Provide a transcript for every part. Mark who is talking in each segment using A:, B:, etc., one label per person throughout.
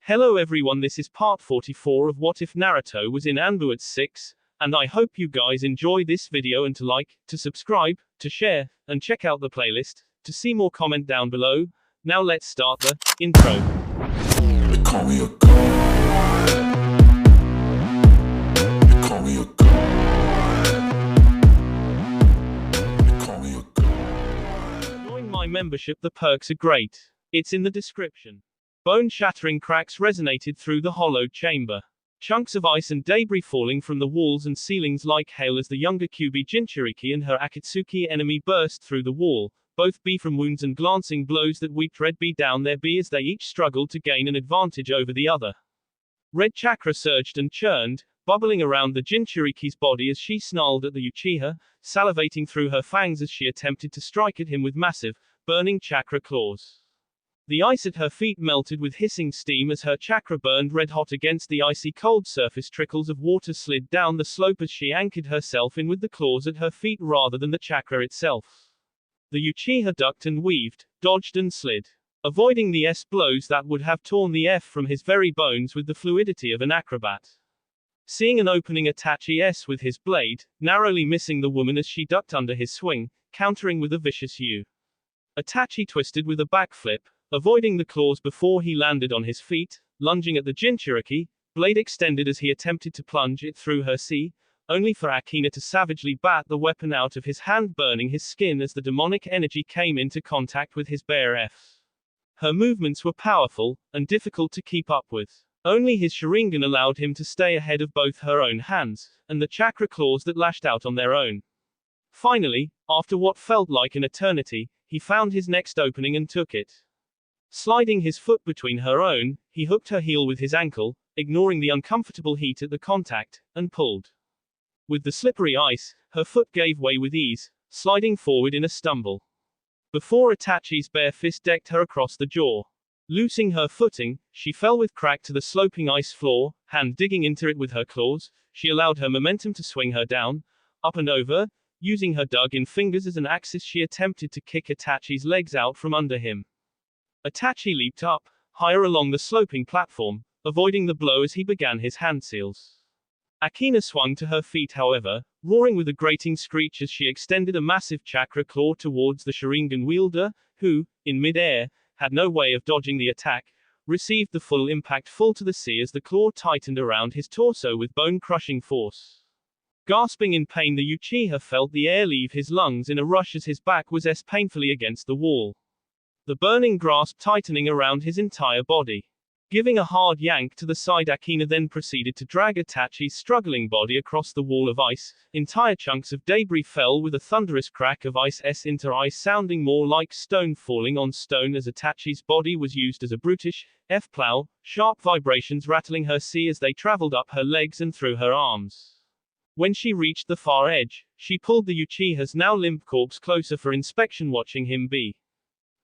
A: Hello everyone, this is part 44 of What If Naruto was in Anbu at 6, and I hope you guys enjoy this video and to like, to subscribe, to share, and check out the playlist, to see more comment down below. Now let's start the intro.
B: They call me a god. They call me a god. They call me a god.
A: Join my membership, the perks are great. It's in the description. Bone-shattering cracks resonated through the hollowed chamber. Chunks of ice and debris falling from the walls and ceilings like hail as the younger Kyuubi Jinchuriki and her Akatsuki enemy burst through the wall, both B from wounds and glancing blows that weeped red B down their B as they each struggled to gain an advantage over the other. Red chakra surged and churned, bubbling around the Jinchuriki's body as she snarled at the Uchiha, salivating through her fangs as she attempted to strike at him with massive, burning chakra claws. The ice at her feet melted with hissing steam as her chakra burned red-hot against the icy cold surface. Trickles of water slid down the slope as she anchored herself in with the claws at her feet rather than the chakra itself. The Uchiha ducked and weaved, dodged and slid, avoiding the S blows that would have torn the F from his very bones with the fluidity of an acrobat. Seeing an opening, Itachi S with his blade, narrowly missing the woman as she ducked under his swing, countering with a vicious U. Itachi twisted with a backflip, avoiding the claws before he landed on his feet, lunging at the Jinchuriki, blade extended as he attempted to plunge it through her C, only for Akina to savagely bat the weapon out of his hand, burning his skin as the demonic energy came into contact with his bare F. Her movements were powerful, and difficult to keep up with. Only his Sharingan allowed him to stay ahead of both her own hands, and the chakra claws that lashed out on their own. Finally, after what felt like an eternity, he found his next opening and took it. Sliding his foot between her own, he hooked her heel with his ankle, ignoring the uncomfortable heat at the contact, and pulled. With the slippery ice, her foot gave way with ease, sliding forward in a stumble. Before Itachi's bare fist decked her across the jaw. Losing her footing, she fell with crack to the sloping ice floor, hand digging into it with her claws. She allowed her momentum to swing her down, up and over. Using her dug-in fingers as an axis, she attempted to kick Itachi's legs out from under him. Itachi leaped up, higher along the sloping platform, avoiding the blow as he began his handseals. Akina swung to her feet, however, roaring with a grating screech as she extended a massive chakra claw towards the Sharingan wielder, who, in mid-air, had no way of dodging the attack, received the full impact full to the sea as the claw tightened around his torso with bone-crushing force. Gasping in pain, the Uchiha felt the air leave his lungs in a rush as his back was painfully against the wall. The burning grasp tightening around his entire body. Giving a hard yank to the side, Akina then proceeded to drag Itachi's struggling body across the wall of ice. Entire chunks of debris fell with a thunderous crack of ice into ice, sounding more like stone falling on stone as Itachi's body was used as a brutish F-plow, sharp vibrations rattling her C as they traveled up her legs and through her arms. When she reached the far edge, she pulled the Uchiha's now limp corpse closer for inspection, watching him be.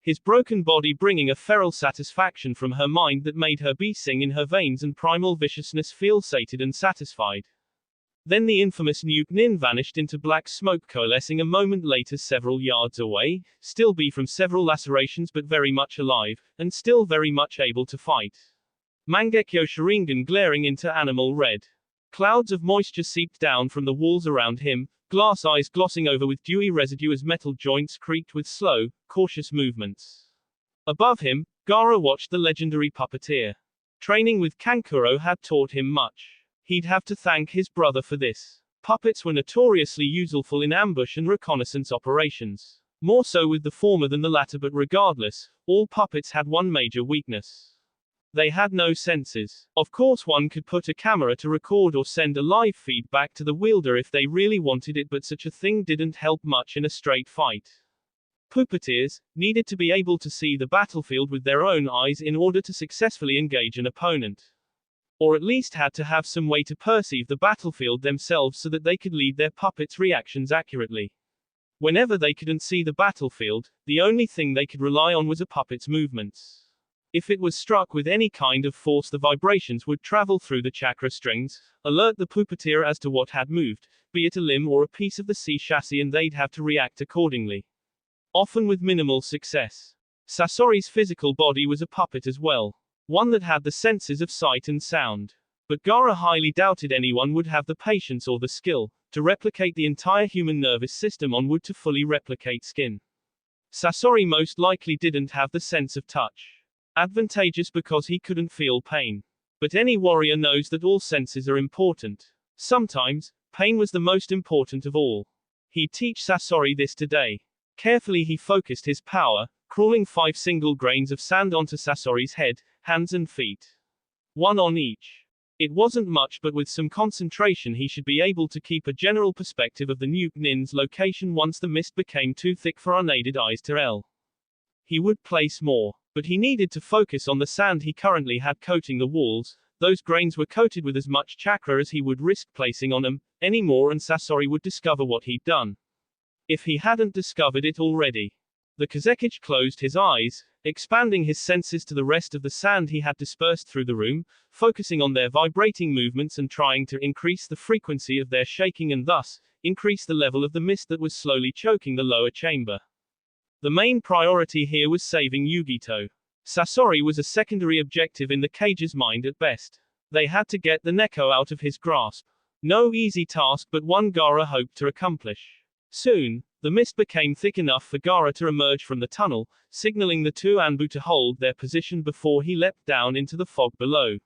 A: His broken body bringing a feral satisfaction from her mind that made her bee sing in her veins and primal viciousness feel sated and satisfied. Then the infamous Nuke Nin vanished into black smoke, coalescing a moment later several yards away, still bee from several lacerations but very much alive, and still very much able to fight. Mangekyo Sharingan glaring into animal red. Clouds of moisture seeped down from the walls around him, glass eyes glossing over with dewy residue as metal joints creaked with slow, cautious movements. Above him, Gaara watched the legendary puppeteer. Training with Kankuro had taught him much. He'd have to thank his brother for this. Puppets were notoriously useful in ambush and reconnaissance operations. More so with the former than the latter, but regardless, all puppets had one major weakness. They had no senses. Of course, one could put a camera to record or send a live feed back to the wielder if they really wanted it, but such a thing didn't help much in a straight fight. Puppeteers needed to be able to see the battlefield with their own eyes in order to successfully engage an opponent. Or at least had to have some way to perceive the battlefield themselves so that they could lead their puppets' reactions accurately. Whenever they couldn't see the battlefield, the only thing they could rely on was a puppet's movements. If it was struck with any kind of force, the vibrations would travel through the chakra strings, alert the puppeteer as to what had moved, be it a limb or a piece of the C chassis, and they'd have to react accordingly. Often with minimal success. Sasori's physical body was a puppet as well. one that had the senses of sight and sound. But Gaara highly doubted anyone would have the patience or the skill to replicate the entire human nervous system on wood to fully replicate skin. Sasori most likely didn't have the sense of touch. Advantageous because he couldn't feel pain. But any warrior knows that all senses are important. Sometimes, pain was the most important of all. He'd teach Sasori this today. Carefully he focused his power, crawling 5 single grains of sand onto Sasori's head, hands and feet. One on each. It wasn't much, but with some concentration he should be able to keep a general perspective of the Nuke Nin's location once the mist became too thick for unaided eyes to tell. He would place more, but he needed to focus on the sand he currently had coating the walls. Those grains were coated with as much chakra as he would risk placing on them, any more and Sasori would discover what he'd done. If he hadn't discovered it already. The Kazekage closed his eyes, expanding his senses to the rest of the sand he had dispersed through the room, focusing on their vibrating movements and trying to increase the frequency of their shaking and thus, increase the level of the mist that was slowly choking the lower chamber. The main priority here was saving Yugito. Sasori was a secondary objective in the cage's mind at best. They had to get the Neko out of his grasp. No easy task, but one Gaara hoped to accomplish. Soon, the mist became thick enough for Gaara to emerge from the tunnel, signaling the two Anbu to hold their position before he leapt down into the fog below.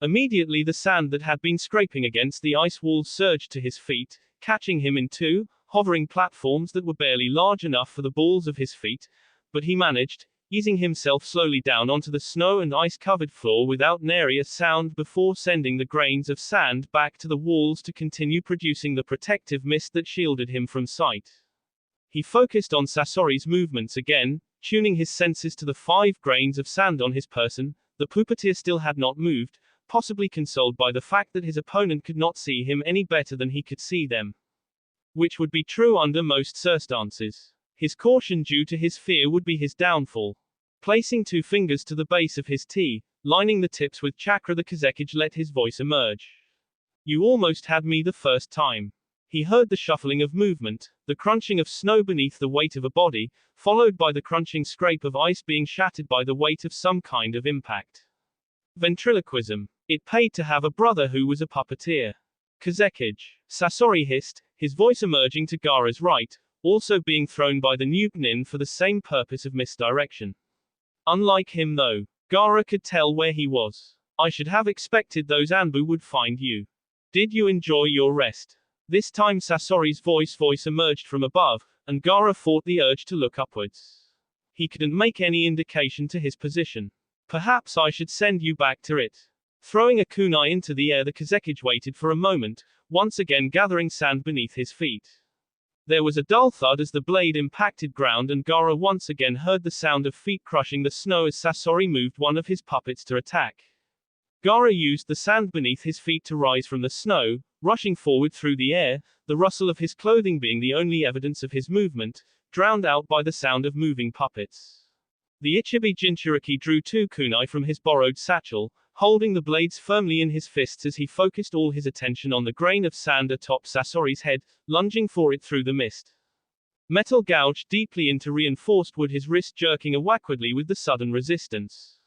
A: Immediately the sand that had been scraping against the ice walls surged to his feet, catching him in 2 hovering platforms that were barely large enough for the balls of his feet, but he managed, easing himself slowly down onto the snow and ice-covered floor without nary a sound before sending the grains of sand back to the walls to continue producing the protective mist that shielded him from sight. He focused on Sasori's movements again, tuning his senses to the 5 grains of sand on his person. The puppeteer still had not moved, possibly consoled by the fact that his opponent could not see him any better than he could see them. Which would be true under most circumstances. His caution due to his fear would be his downfall. Placing 2 fingers to the base of his T, lining the tips with chakra, the Kazekage let his voice emerge. You almost had me the first time. He heard the shuffling of movement, the crunching of snow beneath the weight of a body, followed by the crunching scrape of ice being shattered by the weight of some kind of impact. Ventriloquism. It paid to have a brother who was a puppeteer. Kazekage. Sasori hissed, his voice emerging to Gaara's right, also being thrown by the Nuke Nin for the same purpose of misdirection. Unlike him though, Gaara could tell where he was. I should have expected those Anbu would find you. Did you enjoy your rest? This time Sasori's voice emerged from above, and Gaara fought the urge to look upwards. He couldn't make any indication to his position. Perhaps I should send you back to it. Throwing a kunai into the air, the Kazekage waited for a moment, once again gathering sand beneath his feet. There was a dull thud as the blade impacted ground and Gaara once again heard the sound of feet crushing the snow as Sasori moved one of his puppets to attack. Gaara used the sand beneath his feet to rise from the snow, rushing forward through the air, the rustle of his clothing being the only evidence of his movement, drowned out by the sound of moving puppets. The Ichibi Jinchuriki drew 2 kunai from his borrowed satchel, holding the blades firmly in his fists as he focused all his attention on the grain of sand atop Sasori's head, lunging for it through the mist. Metal gouged deeply into reinforced wood, his wrist jerking awkwardly with the sudden resistance.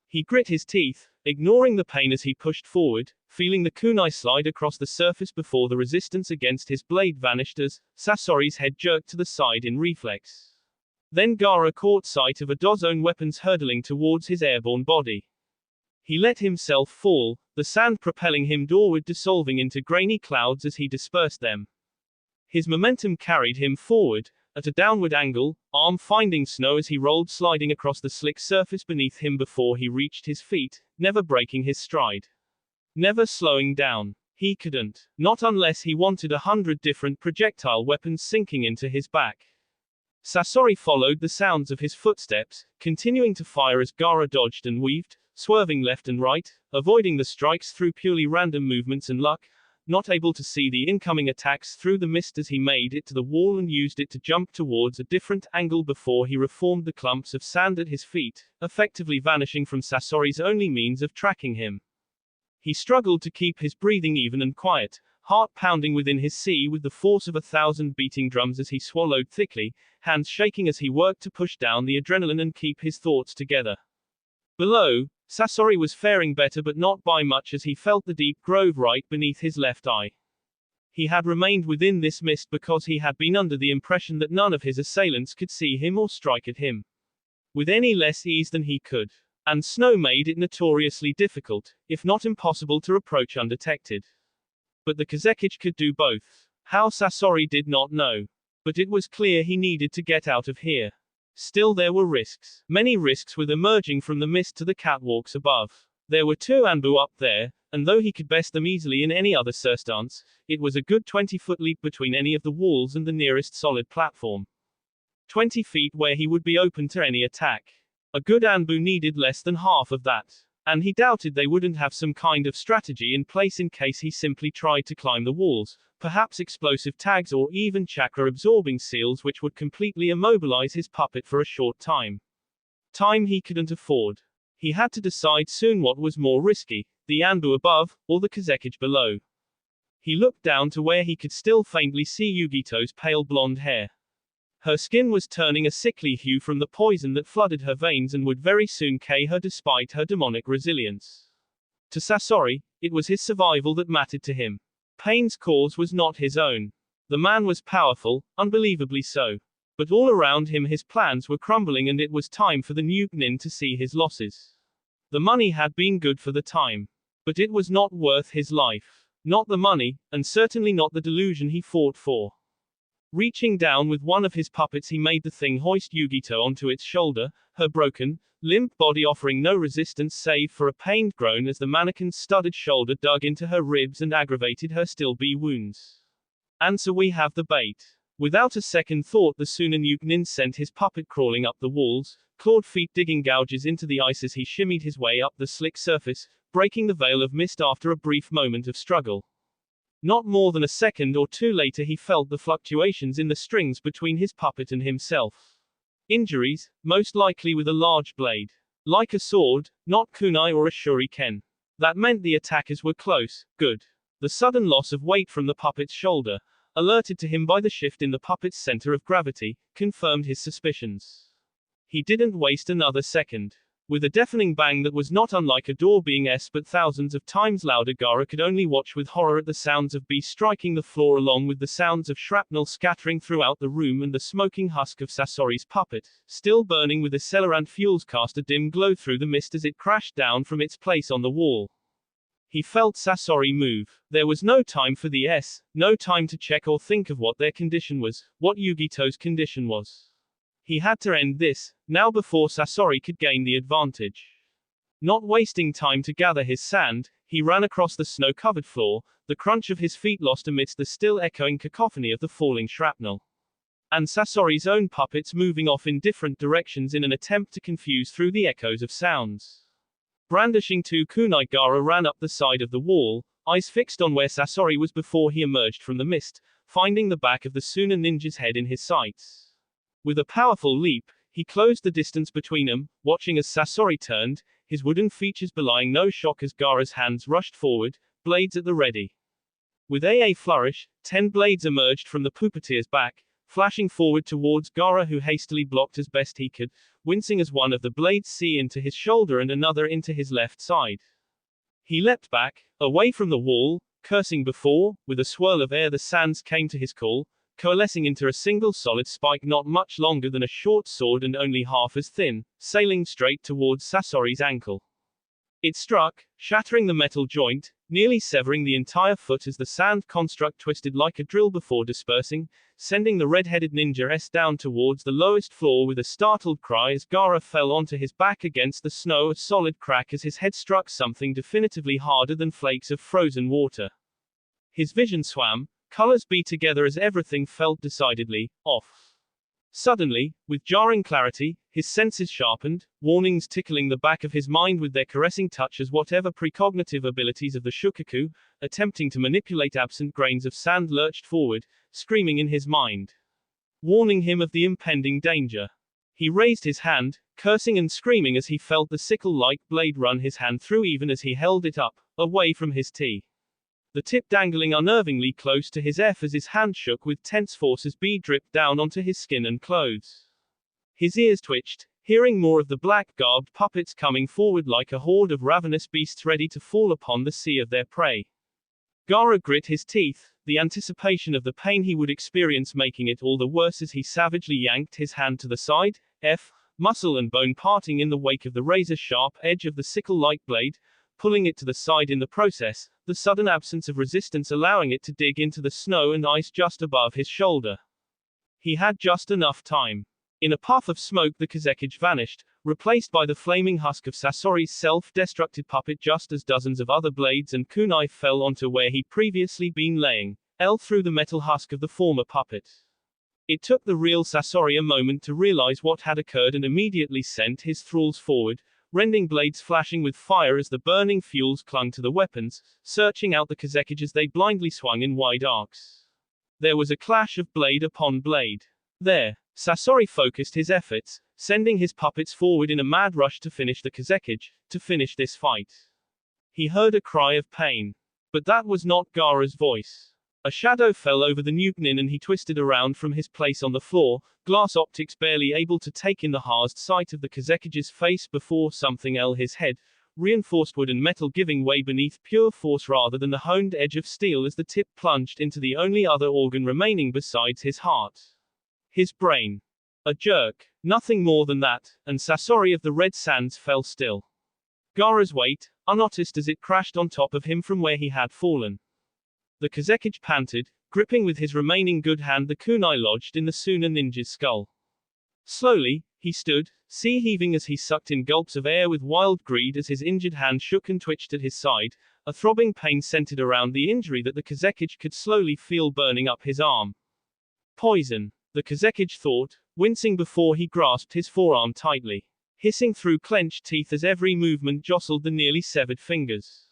A: He grit his teeth, ignoring the pain as he pushed forward, feeling the kunai slide across the surface before the resistance against his blade vanished as Sasori's head jerked to the side in reflex. Then Gaara caught sight of a dozone weapons hurtling towards his airborne body. He let himself fall, the sand propelling him doorward, dissolving into grainy clouds as he dispersed them. His momentum carried him forward, at a downward angle, arm finding snow as he rolled, sliding across the slick surface beneath him before he reached his feet, never breaking his stride. Never slowing down. He couldn't. Not unless he wanted 100 different projectile weapons sinking into his back. Sasori followed the sounds of his footsteps, continuing to fire as Gaara dodged and weaved, swerving left and right, avoiding the strikes through purely random movements and luck, not able to see the incoming attacks through the mist as he made it to the wall and used it to jump towards a different angle before he reformed the clumps of sand at his feet, effectively vanishing from Sasori's only means of tracking him. He struggled to keep his breathing even and quiet, heart pounding within his sea with the force of 1,000 beating drums as he swallowed thickly, hands shaking as he worked to push down the adrenaline and keep his thoughts together. Below, Sasori was faring better, but not by much, as he felt the deep grove right beneath his left eye. He had remained within this mist because he had been under the impression that none of his assailants could see him or strike at him with any less ease than he could. And snow made it notoriously difficult, if not impossible, to approach undetected. But the Kazekage could do both. How Sasori did not know. But it was clear he needed to get out of here. Still, there were risks. Many risks with emerging from the mist to the catwalks above. There were 2 Anbu up there, and though he could best them easily in any other circumstance, it was a good 20-foot leap between any of the walls and the nearest solid platform. 20 feet where he would be open to any attack. A good Anbu needed less than half of that. And he doubted they wouldn't have some kind of strategy in place in case he simply tried to climb the walls, perhaps explosive tags or even chakra-absorbing seals which would completely immobilize his puppet for a short time. Time he couldn't afford. He had to decide soon what was more risky, the Anbu above, or the Kazekage below. He looked down to where he could still faintly see Yugito's pale blonde hair. Her skin was turning a sickly hue from the poison that flooded her veins and would very soon kill her despite her demonic resilience. To Sasori, it was his survival that mattered to him. Pain's cause was not his own. The man was powerful, unbelievably so. But all around him his plans were crumbling, and it was time for the new nin to see his losses. The money had been good for the time. But it was not worth his life. Not the money, and certainly not the delusion he fought for. Reaching down with one of his puppets, he made the thing hoist Yugito onto its shoulder, her broken, limp body offering no resistance save for a pained groan as the mannequin's studded shoulder dug into her ribs and aggravated her still-be wounds. And so we have the bait. Without a second thought, the Sunan Yugnin sent his puppet crawling up the walls, clawed feet digging gouges into the ice as he shimmied his way up the slick surface, breaking the veil of mist after a brief moment of struggle. Not more than a second or two later he felt the fluctuations in the strings between his puppet and himself. Injuries, most likely with a large blade. Like a sword, not kunai or a shuriken. That meant the attackers were close. Good. The sudden loss of weight from the puppet's shoulder, alerted to him by the shift in the puppet's center of gravity, confirmed his suspicions. He didn't waste another second. With a deafening bang that was not unlike a door being but thousands of times louder, Gaara could only watch with horror at the sounds of bees striking the floor along with the sounds of shrapnel scattering throughout the room and the smoking husk of Sasori's puppet, still burning with accelerant fuels, cast a dim glow through the mist as it crashed down from its place on the wall. He felt Sasori move. There was no time for no time to check or think of what their condition was, what Yugito's condition was. He had to end this, now before Sasori could gain the advantage. Not wasting time to gather his sand, he ran across the snow-covered floor, the crunch of his feet lost amidst the still echoing cacophony of the falling shrapnel. And Sasori's own puppets moving off in different directions in an attempt to confuse through the echoes of sounds. Brandishing 2 kunai, Gaara ran up the side of the wall, eyes fixed on where Sasori was before he emerged from the mist, finding the back of the Suna ninja's head in his sights. With a powerful leap, he closed the distance between them, watching as Sasori turned, his wooden features belying no shock as Gaara's hands rushed forward, blades at the ready. With a flourish, 10 blades emerged from the puppeteer's back, flashing forward towards Gaara, who hastily blocked as best he could, wincing as one of the blades see into his shoulder and another into his left side. He leapt back, away from the wall, cursing before, with a swirl of air the sands came to his call, coalescing into a single solid spike not much longer than a short sword and only half as thin, sailing straight towards Sasori's ankle. It struck, shattering the metal joint, nearly severing the entire foot as the sand construct twisted like a drill before dispersing, sending the red-headed ninja down towards the lowest floor with a startled cry as Gaara fell onto his back against the snow, a solid crack as his head struck something definitively harder than flakes of frozen water. His vision swam, colors beat together as everything felt decidedly off. Suddenly, with jarring clarity, his senses sharpened, warnings tickling the back of his mind with their caressing touch as whatever precognitive abilities of the shukaku, attempting to manipulate absent grains of sand, lurched forward, screaming in his mind, warning him of the impending danger. He raised his hand, cursing and screaming as he felt the sickle-like blade run his hand through even as he held it up, away from his tea. The tip dangling unnervingly close to his as his hand shook with tense force as bee dripped down onto his skin and clothes. His ears twitched, hearing more of the black-garbed puppets coming forward like a horde of ravenous beasts ready to fall upon the sea of their prey. Gaara grit his teeth, the anticipation of the pain he would experience making it all the worse as he savagely yanked his hand to the side, muscle and bone parting in the wake of the razor-sharp edge of the sickle-like blade, pulling it to the side in the process, the sudden absence of resistance allowing it to dig into the snow and ice just above his shoulder. He had just enough time. In a puff of smoke the Kazekage vanished, replaced by the flaming husk of Sasori's self-destructed puppet just as dozens of other blades and kunai fell onto where he'd previously been laying, through the metal husk of the former puppet. It took the real Sasori a moment to realize what had occurred and immediately sent his thralls forward, rending blades flashing with fire as the burning fuels clung to the weapons, searching out the Kazekage as they blindly swung in wide arcs. There was a clash of blade upon blade. There, Sasori focused his efforts, sending his puppets forward in a mad rush to finish the Kazekage, to finish this fight. He heard a cry of pain. But that was not Gaara's voice. A shadow fell over the Nukenin and he twisted around from his place on the floor, glass optics barely able to take in the hard sight of the Kazekage's face before something his head, reinforced wood and metal giving way beneath pure force rather than the honed edge of steel as the tip plunged into the only other organ remaining besides his heart. His brain. A jerk. Nothing more than that, and Sasori of the Red Sands fell still. Gaara's weight, unnoticed as it crashed on top of him from where he had fallen. The Kazekage panted, gripping with his remaining good hand the kunai lodged in the Suna ninja's skull. Slowly, he stood, sea heaving as he sucked in gulps of air with wild greed as his injured hand shook and twitched at his side, a throbbing pain centered around the injury that the Kazekage could slowly feel burning up his arm. Poison. The Kazekage thought, wincing before he grasped his forearm tightly, hissing through clenched teeth as every movement jostled the nearly severed fingers.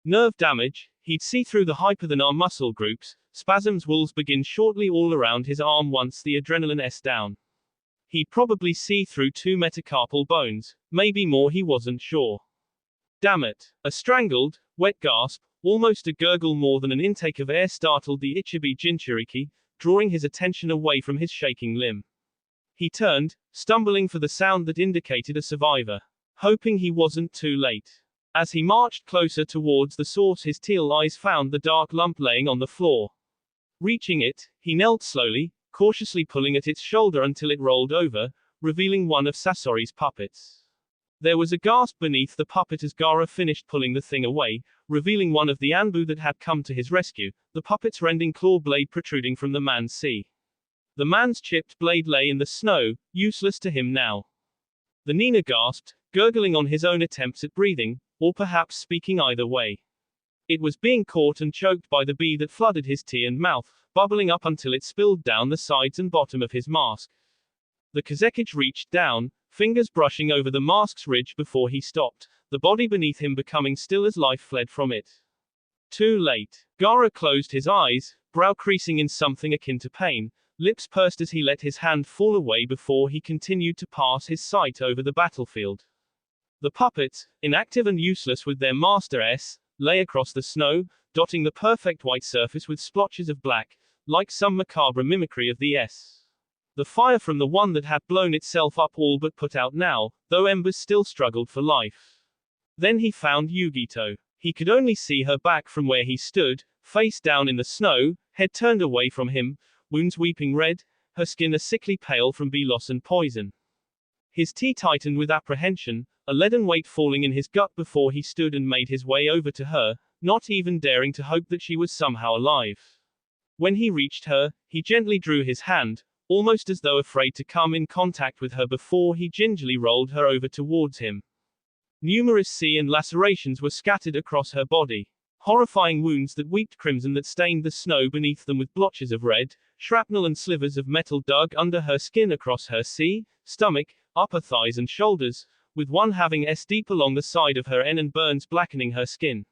A: Nerve damage. He'd see through the hypothenar muscle groups, spasms will begin shortly all around his arm once the adrenaline down. He'd probably see through 2 metacarpal bones, maybe more, he wasn't sure. Damn it. A strangled, wet gasp, almost a gurgle more than an intake of air startled the Ichibi Jinchuriki, drawing his attention away from his shaking limb. He turned, stumbling for the sound that indicated a survivor, hoping he wasn't too late. As he marched closer towards the source his teal eyes found the dark lump laying on the floor. Reaching it, he knelt slowly, cautiously pulling at its shoulder until it rolled over, revealing one of Sasori's puppets. There was a gasp beneath the puppet as Gaara finished pulling the thing away, revealing one of the Anbu that had come to his rescue, the puppet's rending claw blade protruding from the man's sea. The man's chipped blade lay in the snow, useless to him now. The Nina gasped, gurgling on his own attempts at breathing, or perhaps speaking either way. It was being caught and choked by the bee that flooded his tea and mouth, bubbling up until it spilled down the sides and bottom of his mask. The Kazekage reached down, fingers brushing over the mask's ridge before he stopped, the body beneath him becoming still as life fled from it. Too late. Gaara closed his eyes, brow creasing in something akin to pain, lips pursed as he let his hand fall away before he continued to pass his sight over the battlefield. The puppets, inactive and useless with their master lay across the snow, dotting the perfect white surface with splotches of black, like some macabre mimicry of the The fire from the one that had blown itself up all but put out now, though embers still struggled for life. Then he found Yugito. He could only see her back from where he stood, face down in the snow, head turned away from him, wounds weeping red, her skin a sickly pale from bee loss and poison. His tea tightened with apprehension, a leaden weight falling in his gut before he stood and made his way over to her, not even daring to hope that she was somehow alive. When he reached her, he gently drew his hand, almost as though afraid to come in contact with her before he gingerly rolled her over towards him. Numerous sea and lacerations were scattered across her body. Horrifying wounds that weeped crimson that stained the snow beneath them with blotches of red, shrapnel and slivers of metal dug under her skin across her stomach, upper thighs and shoulders, with one having deep along the side of her and burns blackening her skin.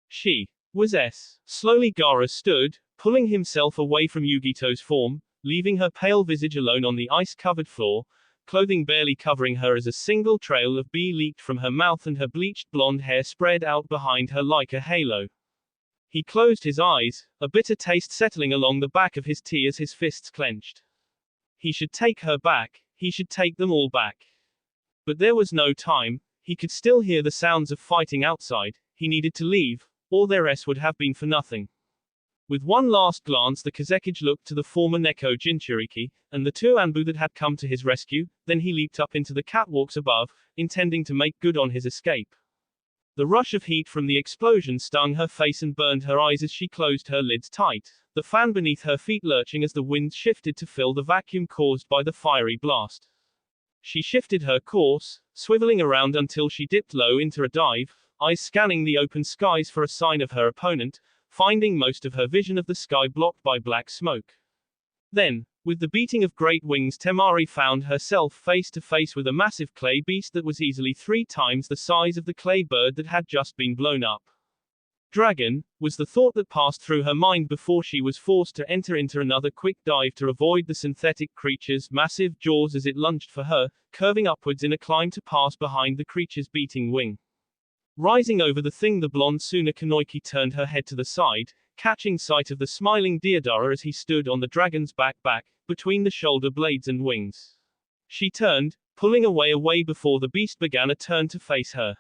A: She was Slowly Gaara stood, pulling himself away from Yugito's form, leaving her pale visage alone on the ice-covered floor, clothing barely covering her as a single trail of bee leaked from her mouth and her bleached blonde hair spread out behind her like a halo. He closed his eyes, a bitter taste settling along the back of his tea as his fists clenched. He should take her back, he should take them all back. But there was no time, he could still hear the sounds of fighting outside, he needed to leave, or their rest would have been for nothing. With one last glance the Kazekage looked to the former Neko Jinchuriki, and the two Anbu that had come to his rescue, then he leaped up into the catwalks above, intending to make good on his escape. The rush of heat from the explosion stung her face and burned her eyes as she closed her lids tight, the fan beneath her feet lurching as the wind shifted to fill the vacuum caused by the fiery blast. She shifted her course, swiveling around until she dipped low into a dive, eyes scanning the open skies for a sign of her opponent, finding most of her vision of the sky blocked by black smoke. Then, with the beating of great wings, Temari found herself face to face with a massive clay beast that was easily 3 times the size of the clay bird that had just been blown up. Dragon, was the thought that passed through her mind before she was forced to enter into another quick dive to avoid the synthetic creature's massive jaws as it lunged for her, curving upwards in a climb to pass behind the creature's beating wing. Rising over the thing, the blonde Suna Kanoiki turned her head to the side, catching sight of the smiling Deodara as he stood on the dragon's back, between the shoulder blades and wings. She turned, pulling away before the beast began a turn to face her.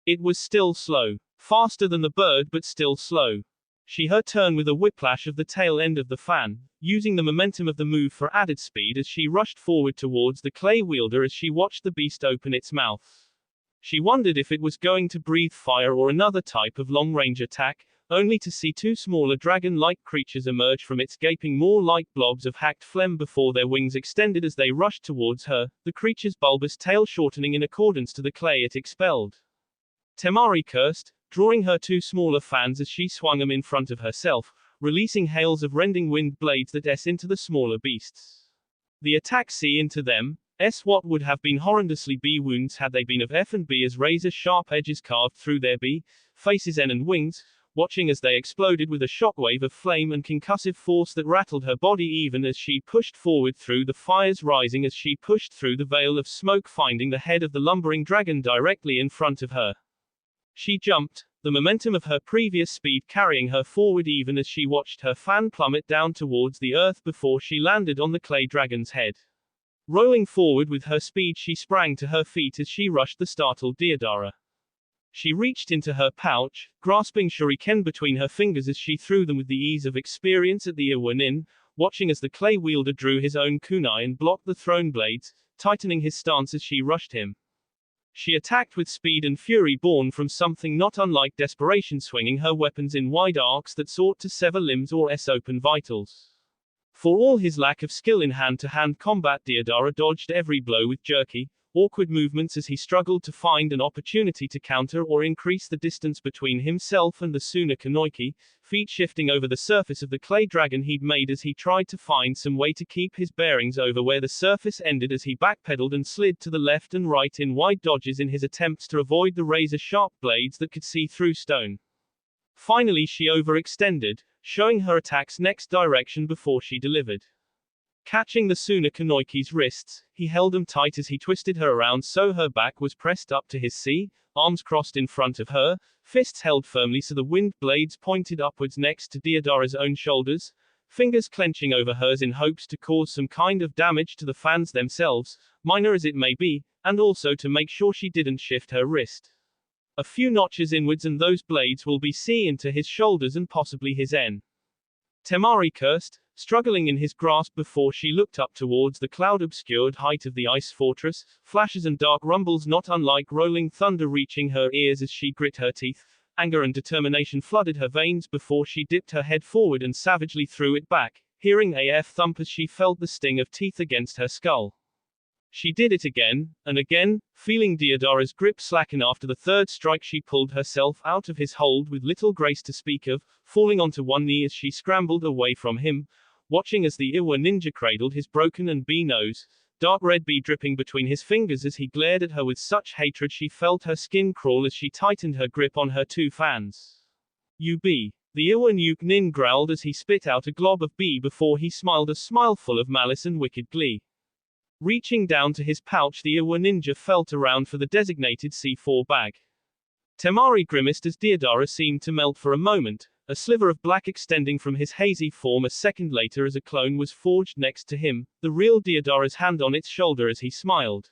A: It was still slow. Faster than the bird but still slow. She her turn with a whiplash of the tail end of the fan, using the momentum of the move for added speed as she rushed forward towards the clay wielder as she watched the beast open its mouth. She wondered if it was going to breathe fire or another type of long-range attack, only to see 2 smaller dragon-like creatures emerge from its gaping more like blobs of hacked phlegm before their wings extended as they rushed towards her, the creature's bulbous tail shortening in accordance to the clay it expelled. Temari cursed, drawing her 2 smaller fans as she swung them in front of herself, releasing hails of rending wind blades that S into the smaller beasts. The attack C into them, S what would have been horrendously B wounds had they been of F and B as razor-sharp edges carved through their B faces N and wings, watching as they exploded with a shockwave of flame and concussive force that rattled her body even as she pushed forward through the fires rising as she pushed through the veil of smoke finding the head of the lumbering dragon directly in front of her. She jumped, the momentum of her previous speed carrying her forward even as she watched her fan plummet down towards the earth before she landed on the clay dragon's head. Rolling forward with her speed she sprang to her feet as she rushed the startled Deodara. She reached into her pouch, grasping shuriken between her fingers as she threw them with the ease of experience at the Iwanin, watching as the clay wielder drew his own kunai and blocked the thrown blades, tightening his stance as she rushed him. She attacked with speed and fury born from something not unlike desperation, swinging her weapons in wide arcs that sought to sever limbs or open vitals. For all his lack of skill in hand-to-hand combat, Deodara dodged every blow with jerky, awkward movements as he struggled to find an opportunity to counter or increase the distance between himself and the Suna Kanoiki, feet shifting over the surface of the clay dragon he'd made as he tried to find some way to keep his bearings over where the surface ended as he backpedaled and slid to the left and right in wide dodges in his attempts to avoid the razor-sharp blades that could see through stone. Finally she overextended, showing her attack's next direction before she delivered. Catching the Suna Kanoiki's wrists, he held them tight as he twisted her around so her back was pressed up to his C, arms crossed in front of her, fists held firmly so the wind blades pointed upwards next to Deodara's own shoulders, fingers clenching over hers in hopes to cause some kind of damage to the fans themselves, minor as it may be, and also to make sure she didn't shift her wrist. A few notches inwards and those blades will be C into his shoulders and possibly his N. Temari cursed, struggling in his grasp before she looked up towards the cloud-obscured height of the ice fortress, flashes and dark rumbles not unlike rolling thunder reaching her ears as she grit her teeth. Anger and determination flooded her veins before she dipped her head forward and savagely threw it back, hearing AF thump as she felt the sting of teeth against her skull. She did it again, and again, feeling Deodara's grip slacken after the third strike she pulled herself out of his hold with little grace to speak of, falling onto one knee as she scrambled away from him, watching as the Iwa ninja cradled his broken and B nose, dark red B dripping between his fingers as he glared at her with such hatred she felt her skin crawl as she tightened her grip on her 2 fans. "UB." The Iwa nuke nin growled as he spit out a glob of B before he smiled a smile full of malice and wicked glee. Reaching down to his pouch the Iwa ninja felt around for the designated C4 bag. Temari grimaced as Deodara seemed to melt for a moment, a sliver of black extending from his hazy form a second later as a clone was forged next to him, the real Deodara's hand on its shoulder as he smiled.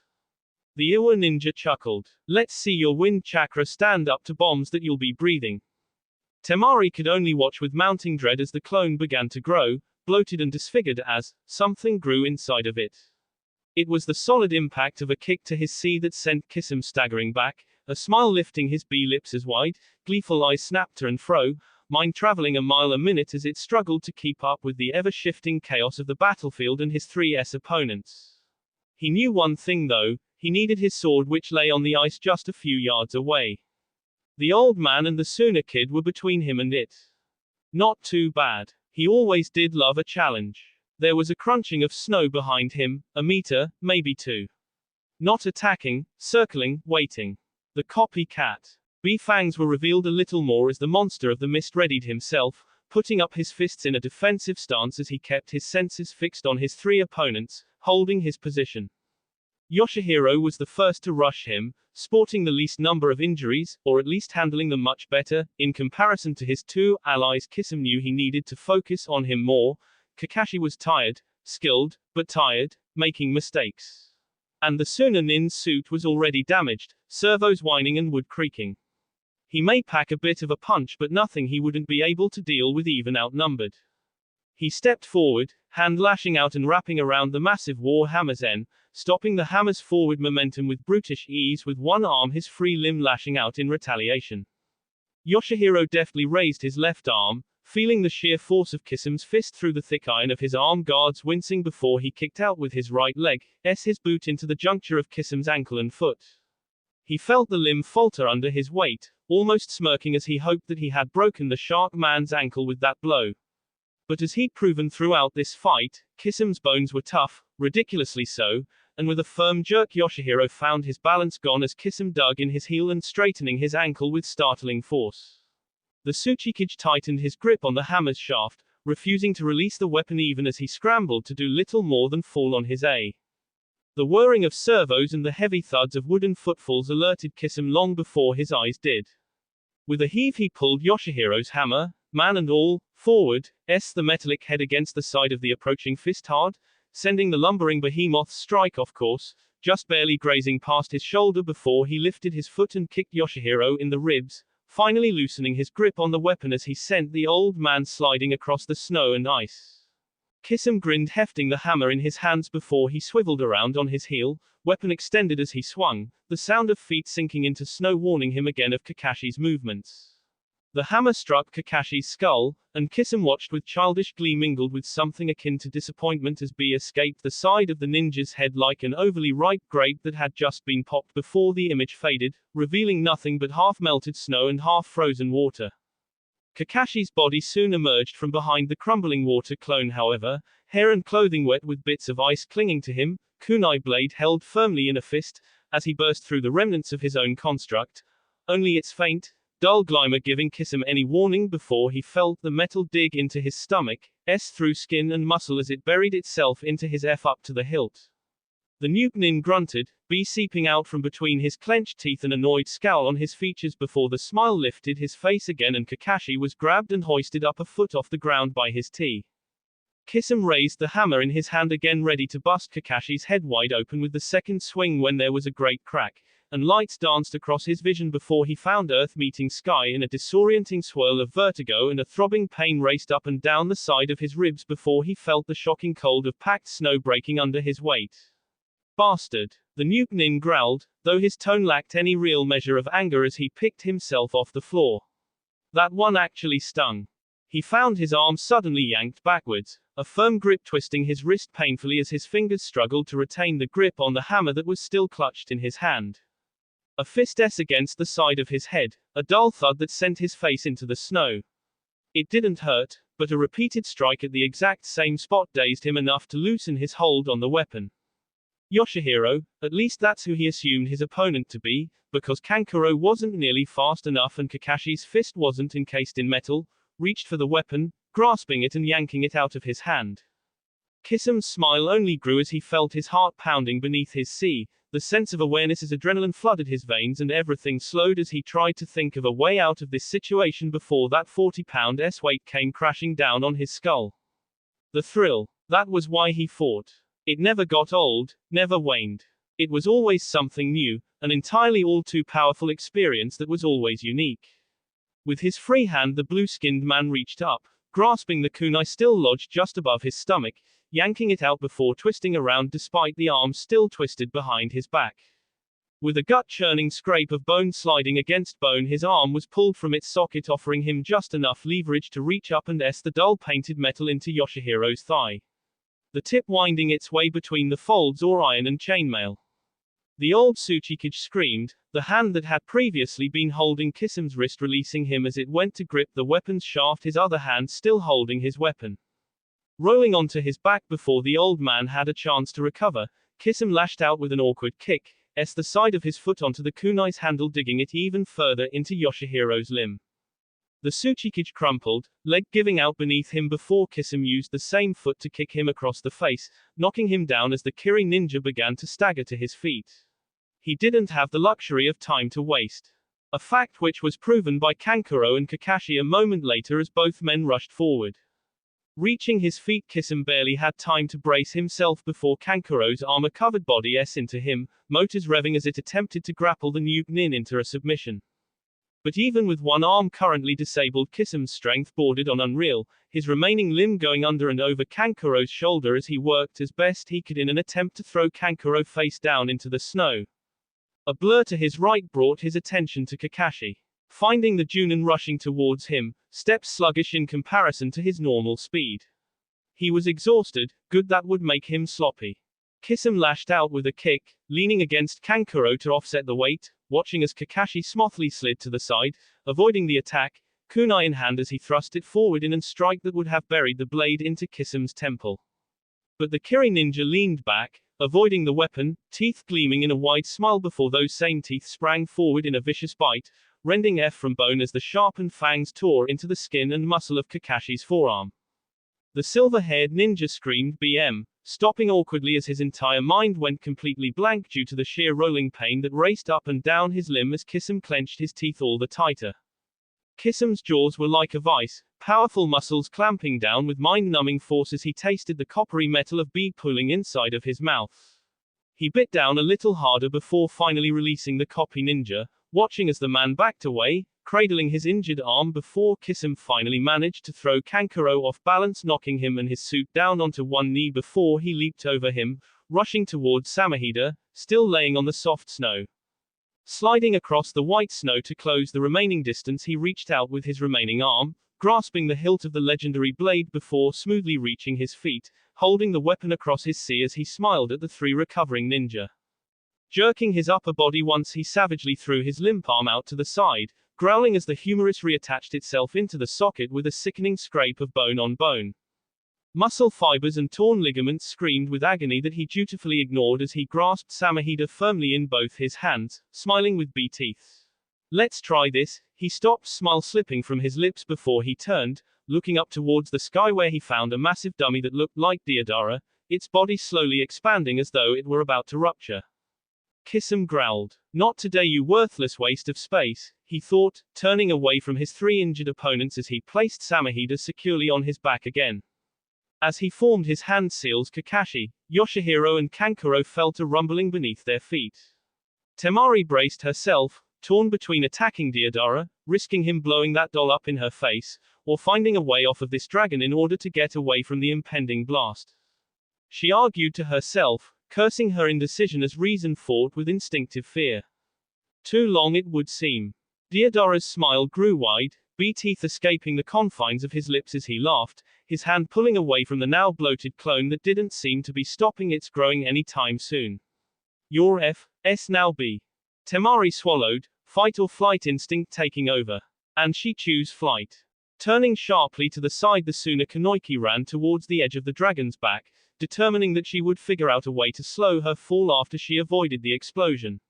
A: The Iwa ninja chuckled. Let's see your wind chakra stand up to bombs that you'll be breathing. Temari could only watch with mounting dread as the clone began to grow, bloated and disfigured as something grew inside of it. It was the solid impact of a kick to his C that sent Kisum staggering back, a smile lifting his B-lips as wide, gleeful eyes snapped to and fro, mind traveling a mile a minute as it struggled to keep up with the ever-shifting chaos of the battlefield and his 3S opponents. He knew one thing though, he needed his sword which lay on the ice just a few yards away. The old man and the Suna kid were between him and it. Not too bad. He always did love a challenge. There was a crunching of snow behind him, a meter, maybe two. Not attacking, circling, waiting. The copycat. B-fangs were revealed a little more as the monster of the mist readied himself, putting up his fists in a defensive stance as he kept his senses fixed on his three opponents, holding his position. Yoshihiro was the first to rush him, sporting the least number of injuries, or at least handling them much better. In comparison to his two allies, Kisum knew he needed to focus on him more. Kakashi was tired, skilled, but tired, making mistakes. And the Suna Nin's suit was already damaged, servos whining and wood creaking. He may pack a bit of a punch but nothing he wouldn't be able to deal with even outnumbered. He stepped forward, hand lashing out and wrapping around the massive war hammer Zen, stopping the hammer's forward momentum with brutish ease with one arm, his free limb lashing out in retaliation. Yoshihiro deftly raised his left arm, feeling the sheer force of Kisum's fist through the thick iron of his arm guards, wincing before he kicked out with his right leg, his boot into the juncture of Kisum's ankle and foot. He felt the limb falter under his weight, almost smirking as he hoped that he had broken the shark man's ankle with that blow. But as he'd proven throughout this fight, Kisum's bones were tough, ridiculously so, and with a firm jerk Yoshihiro found his balance gone as Kisum dug in his heel and straightening his ankle with startling force. The Tsuchikage tightened his grip on the hammer's shaft, refusing to release the weapon even as he scrambled to do little more than fall on his A. The whirring of servos and the heavy thuds of wooden footfalls alerted Kisum long before his eyes did. With a heave he pulled Yoshihiro's hammer, man and all, forward, the metallic head against the side of the approaching fist hard, sending the lumbering behemoth's strike off course, just barely grazing past his shoulder before he lifted his foot and kicked Yoshihiro in the ribs, finally loosening his grip on the weapon as he sent the old man sliding across the snow and ice. Kisum grinned, hefting the hammer in his hands before he swiveled around on his heel, weapon extended as he swung, the sound of feet sinking into snow warning him again of Kakashi's movements. The hammer struck Kakashi's skull, and Kisum watched with childish glee mingled with something akin to disappointment as B escaped the side of the ninja's head like an overly ripe grape that had just been popped before the image faded, revealing nothing but half-melted snow and half-frozen water. Kakashi's body soon emerged from behind the crumbling water clone, however, hair and clothing wet with bits of ice clinging to him, kunai blade held firmly in a fist, as he burst through the remnants of his own construct, only its faint, dull glimmer giving Kisum any warning before he felt the metal dig into his stomach, through skin and muscle as it buried itself into his up to the hilt. The noob nin grunted, B seeping out from between his clenched teeth, an annoyed scowl on his features before the smile lifted his face again and Kakashi was grabbed and hoisted up a foot off the ground by his T. Kisum raised the hammer in his hand again, ready to bust Kakashi's head wide open with the second swing when there was a great crack, and lights danced across his vision before he found earth meeting sky in a disorienting swirl of vertigo, and a throbbing pain raced up and down the side of his ribs before he felt the shocking cold of packed snow breaking under his weight. Bastard. The noob nin growled, though his tone lacked any real measure of anger as he picked himself off the floor. That one actually stung. He found his arm suddenly yanked backwards, a firm grip twisting his wrist painfully as his fingers struggled to retain the grip on the hammer that was still clutched in his hand. A fist against the side of his head, a dull thud that sent his face into the snow. It didn't hurt, but a repeated strike at the exact same spot dazed him enough to loosen his hold on the weapon. Yoshihiro, at least that's who he assumed his opponent to be, because Kankuro wasn't nearly fast enough and Kakashi's fist wasn't encased in metal, reached for the weapon, grasping it and yanking it out of his hand. Kisum's smile only grew as he felt his heart pounding beneath his C, the sense of awareness as adrenaline flooded his veins and everything slowed as he tried to think of a way out of this situation before that 40-pound weight came crashing down on his skull. The thrill. That was why he fought. It never got old, never waned. It was always something new, an entirely all too powerful experience that was always unique. With his free hand, the blue-skinned man reached up, grasping the kunai still lodged just above his stomach, yanking it out before twisting around despite the arm still twisted behind his back. With a gut-churning scrape of bone sliding against bone, his arm was pulled from its socket, offering him just enough leverage to reach up and the dull painted metal into Yoshihiro's thigh, the tip winding its way between the folds or iron and chainmail. The old Tsuchikage screamed, the hand that had previously been holding Kisam's wrist releasing him as it went to grip the weapon's shaft, his other hand still holding his weapon. Rolling onto his back before the old man had a chance to recover, Kisam lashed out with an awkward kick, the side of his foot onto the kunai's handle, digging it even further into Yoshihiro's limb. The Tsuchikage crumpled, leg giving out beneath him before Kisam used the same foot to kick him across the face, knocking him down as the Kiri ninja began to stagger to his feet. He didn't have the luxury of time to waste. A fact which was proven by Kankuro and Kakashi a moment later as both men rushed forward. Reaching his feet, Kisam barely had time to brace himself before Kankuro's armor-covered body into him, motors revving as it attempted to grapple the new nin into a submission. But even with one arm currently disabled, Kisam's strength bordered on unreal, his remaining limb going under and over Kankuro's shoulder as he worked as best he could in an attempt to throw Kankuro face down into the snow. A blur to his right brought his attention to Kakashi. Finding the Junin rushing towards him, steps sluggish in comparison to his normal speed. He was exhausted, good that would make him sloppy. Kisam lashed out with a kick, leaning against Kankuro to offset the weight, watching as Kakashi smoothly slid to the side, avoiding the attack, kunai in hand as he thrust it forward in a strike that would have buried the blade into Kisam's temple. But the Kiri ninja leaned back, avoiding the weapon, teeth gleaming in a wide smile before those same teeth sprang forward in a vicious bite, rending from bone as the sharpened fangs tore into the skin and muscle of Kakashi's forearm. The silver-haired ninja screamed BM, stopping awkwardly as his entire mind went completely blank due to the sheer rolling pain that raced up and down his limb as Kisam clenched his teeth all the tighter. Kisam's jaws were like a vice, powerful muscles clamping down with mind-numbing force as he tasted the coppery metal of bead pulling inside of his mouth. He bit down a little harder before finally releasing the copy ninja, watching as the man backed away, cradling his injured arm before Kisam finally managed to throw Kankuro off balance, knocking him and his suit down onto one knee before he leaped over him, rushing towards Samehida, still laying on the soft snow. Sliding across the white snow to close the remaining distance, he reached out with his remaining arm, grasping the hilt of the legendary blade before smoothly reaching his feet, holding the weapon across his sea as he smiled at the three recovering ninja. Jerking his upper body once, he savagely threw his limp arm out to the side, growling as the humerus reattached itself into the socket with a sickening scrape of bone on bone. Muscle fibers and torn ligaments screamed with agony that he dutifully ignored as he grasped Samehida firmly in both his hands, smiling with teeth. Let's try this. He stopped, smile slipping from his lips before he turned, looking up towards the sky where he found a massive dummy that looked like Deodara, its body slowly expanding as though it were about to rupture. Kisam growled. Not today, you worthless waste of space, he thought, turning away from his three injured opponents as he placed Samehida securely on his back again. As he formed his hand seals, Kakashi, Yoshihiro and Kankuro felt a rumbling beneath their feet. Temari braced herself, torn between attacking Deodara, risking him blowing that doll up in her face, or finding a way off of this dragon in order to get away from the impending blast. She argued to herself, cursing her indecision as reason fought with instinctive fear. Too long it would seem. Deodara's smile grew wide, teeth escaping the confines of his lips as he laughed, his hand pulling away from the now bloated clone that didn't seem to be stopping its growing any time soon. Your F.S. now be. Temari swallowed, fight or flight instinct taking over. And she chose flight. Turning sharply to the side, the Suna Kanoiki ran towards the edge of the dragon's back, determining that she would figure out a way to slow her fall after she avoided the explosion.